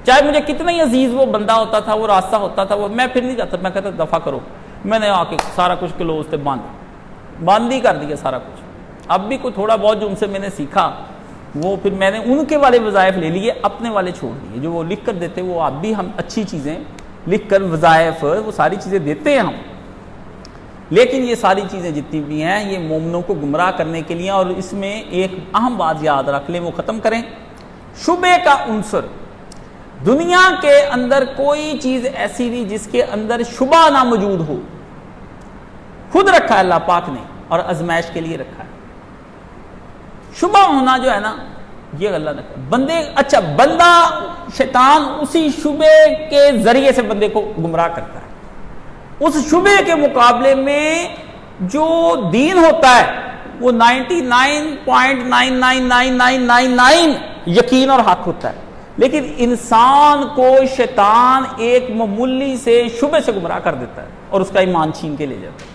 چاہے مجھے کتنا ہی عزیز وہ بندہ ہوتا تھا, وہ راستہ ہوتا تھا, وہ میں پھر نہیں جاتا. میں کہتا دفع کرو. میں نے آ کے سارا کچھ کلوز سے بند ہی کر دیا سارا کچھ. اب بھی کوئی تھوڑا بہت جو ان سے میں نے سیکھا وہ پھر میں نے ان کے والے وظائف لے لیے, اپنے والے چھوڑ دیے. جو وہ لکھ کر دیتے وہ آپ بھی, ہم اچھی چیزیں لکھ کر وظائف وہ ساری چیزیں دیتے ہیں ہم, لیکن یہ ساری چیزیں جتنی بھی ہیں یہ مومنوں کو گمراہ کرنے کے لیے. اور اس میں ایک اہم بات یاد رکھ لیں, وہ ختم کریں. شبے کا عنصر, دنیا کے اندر کوئی چیز ایسی نہیں جس کے اندر شبہ نہ موجود ہو. خود رکھا ہے اللہ پاک نے اور آزمائش کے لیے رکھا ہے. شبہ ہونا جو ہے نا یہ اللہ نے بندے, اچھا بندہ شیطان اسی شبے کے ذریعے سے بندے کو گمراہ کرتا ہے. اس شبے کے مقابلے میں جو دین ہوتا ہے وہ 99.99999 یقین اور حق ہوتا ہے. لیکن انسان کو شیطان ایک معمولی سے شبے سے گمراہ کر دیتا ہے اور اس کا ایمان چھین کے لے جاتا ہے.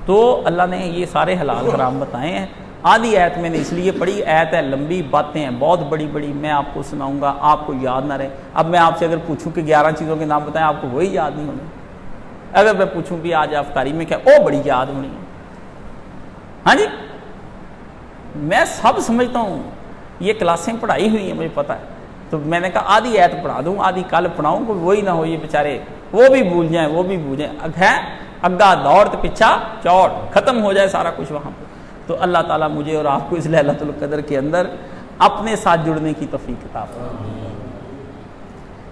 تو اللہ نے یہ سارے حلال حرام بتائے ہیں. آدھی آیت میں نے اس لیے پڑھی, آیت ہے لمبی, باتیں ہیں بہت بڑی بڑی, میں آپ کو سناؤں گا, آپ کو یاد نہ رہے. اب میں آپ سے اگر پوچھوں کہ 11 چیزوں کے نام بتائیں, آپ کو وہی یاد نہیں ہونے. اگر میں پوچھوں کہ آج افطاری میں کیا, او بڑی یاد ہونی ہے. ہاں جی, میں سب سمجھتا ہوں, یہ کلاسیں پڑھائی ہوئی ہیں مجھے پتہ ہے. تو میں نے کہا آدھی آیت پڑھا دوں, آدھی کل پڑھاؤں, کوئی وہی نہ ہو یہ بیچارے وہ بھی بھول جائیں وہ بھی بھول جائیں. اگا دوڑ تو پیچھا چوٹ, ختم ہو جائے سارا کچھ وہاں. تو اللہ تعالیٰ مجھے اور آپ کو اس لیلۃ القدر کے اندر اپنے ساتھ جڑنے کی توفیق عطا فرمائے.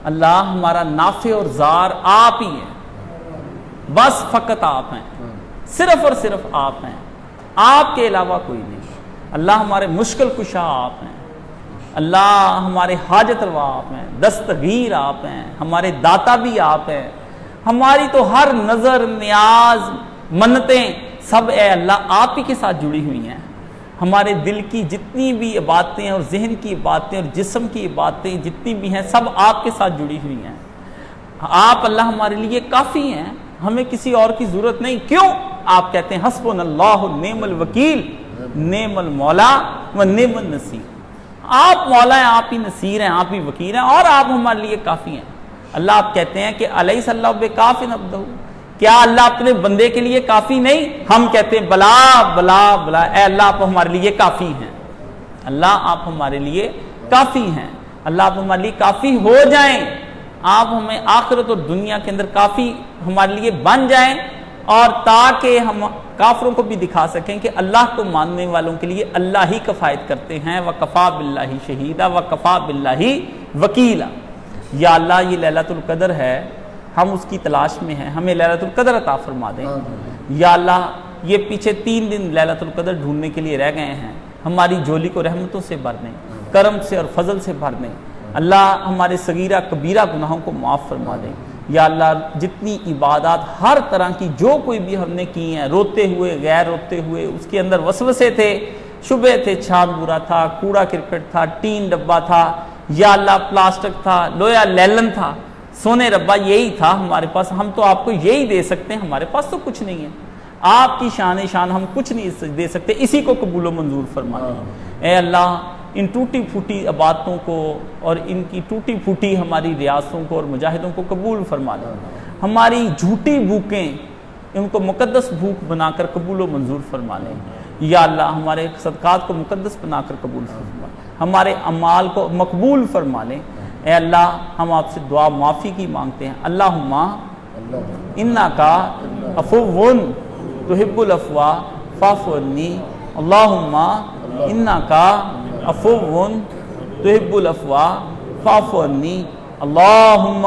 اللہ ہمارا نافع اور زار آپ ہی ہیں, بس فقط آپ ہیں, صرف اور صرف آپ ہیں, آپ کے علاوہ کوئی نہیں. اللہ ہمارے مشکل کشا آپ ہیں, اللہ ہمارے حاجت روا آپ ہیں, دستگیر آپ ہیں, ہمارے داتا بھی آپ ہیں. ہماری تو ہر نظر, نیاز, منتیں سب اے اللہ آپ ہی کے ساتھ جڑی ہوئی ہیں. ہمارے دل کی جتنی بھی عبادتیں اور ذہن کی عبادتیں اور جسم کی عبادتیں جتنی بھی ہیں سب آپ کے ساتھ جڑی ہوئی ہیں. آپ اللہ ہمارے لیے کافی ہیں, ہمیں کسی اور کی ضرورت نہیں. کیوں؟ آپ کہتے ہیں حسبنا اللہ نعم الوکیل نعم المولا و نعم النصیر. آپ مولا ہیں, آپ ہی نصیر ہیں, آپ ہی وکیل ہیں, اور آپ ہمارے لیے کافی ہیں. اللہ آپ کہتے ہیں کہ الیس اللہ بکاف عبدہ, کیا اللہ اپنے بندے کے لیے کافی نہیں؟ ہم کہتے ہیں بلا بلا بلا, اے اللہ آپ ہمارے لیے کافی ہیں. اللہ آپ ہمارے لیے کافی ہیں. اللہ آپ ہمارے لیے کافی ہو جائیں, آپ ہمیں آخرت اور دنیا کے اندر کافی ہمارے لیے بن جائیں, اور تاکہ ہم کافروں کو بھی دکھا سکیں کہ اللہ کو ماننے والوں کے لیے اللہ ہی کفایت کرتے ہیں. وَقَفَا بِاللَّهِ شَهِيدًا وَقَفَا بِاللَّهِ وَكِيلًا. یا اللہ یہ لیلۃ القدر ہے, ہم اس کی تلاش میں ہیں, ہمیں لیلۃ القدر عطا فرما دیں. یا اللہ یہ پیچھے 3 دن لیلۃ القدر ڈھونڈنے کے لیے رہ گئے ہیں, ہماری جھولی کو رحمتوں سے بھر دیں, کرم سے اور فضل سے بھر دیں. اللہ ہمارے صغیرہ کبیرہ گناہوں کو معاف فرما دیں. یا اللہ جتنی عبادات ہر طرح کی جو کوئی بھی ہم نے کی ہیں, روتے ہوئے غیر روتے ہوئے, اس کے اندر وسوسے تھے, شبہ تھے, چھان برا تھا, کوڑا کرکٹ تھا, ٹین ڈبہ تھا, یا اللہ پلاسٹک تھا, لویا لیلن تھا, سونے ربا یہی تھا ہمارے پاس, ہم تو آپ کو یہی دے سکتے ہیں, ہمارے پاس تو کچھ نہیں ہے. آپ کی شان ہم کچھ نہیں دے سکتے, اسی کو قبول و منظور فرما دیں. اے اللہ ان ٹوٹی پھوٹی عبادتوں کو اور ان کی ٹوٹی پھوٹی ہماری ریاستوں کو اور مجاہدوں کو قبول فرما دیں. ہماری جھوٹی بھوکیں ان کو مقدس بھوک بنا کر قبول و منظور فرما لیں. یا اللہ ہمارے صدقات کو مقدس بنا کر قبول فرما, ہمارے اعمال کو مقبول فرما لیں. اے اللہ ہم آپ سے دعا معافی کی مانگتے ہیں. اللہم انکا عفو تحب العفو فاعف عنی. اللہم انکا عفو تحب العفو فاعف عنی. اللہم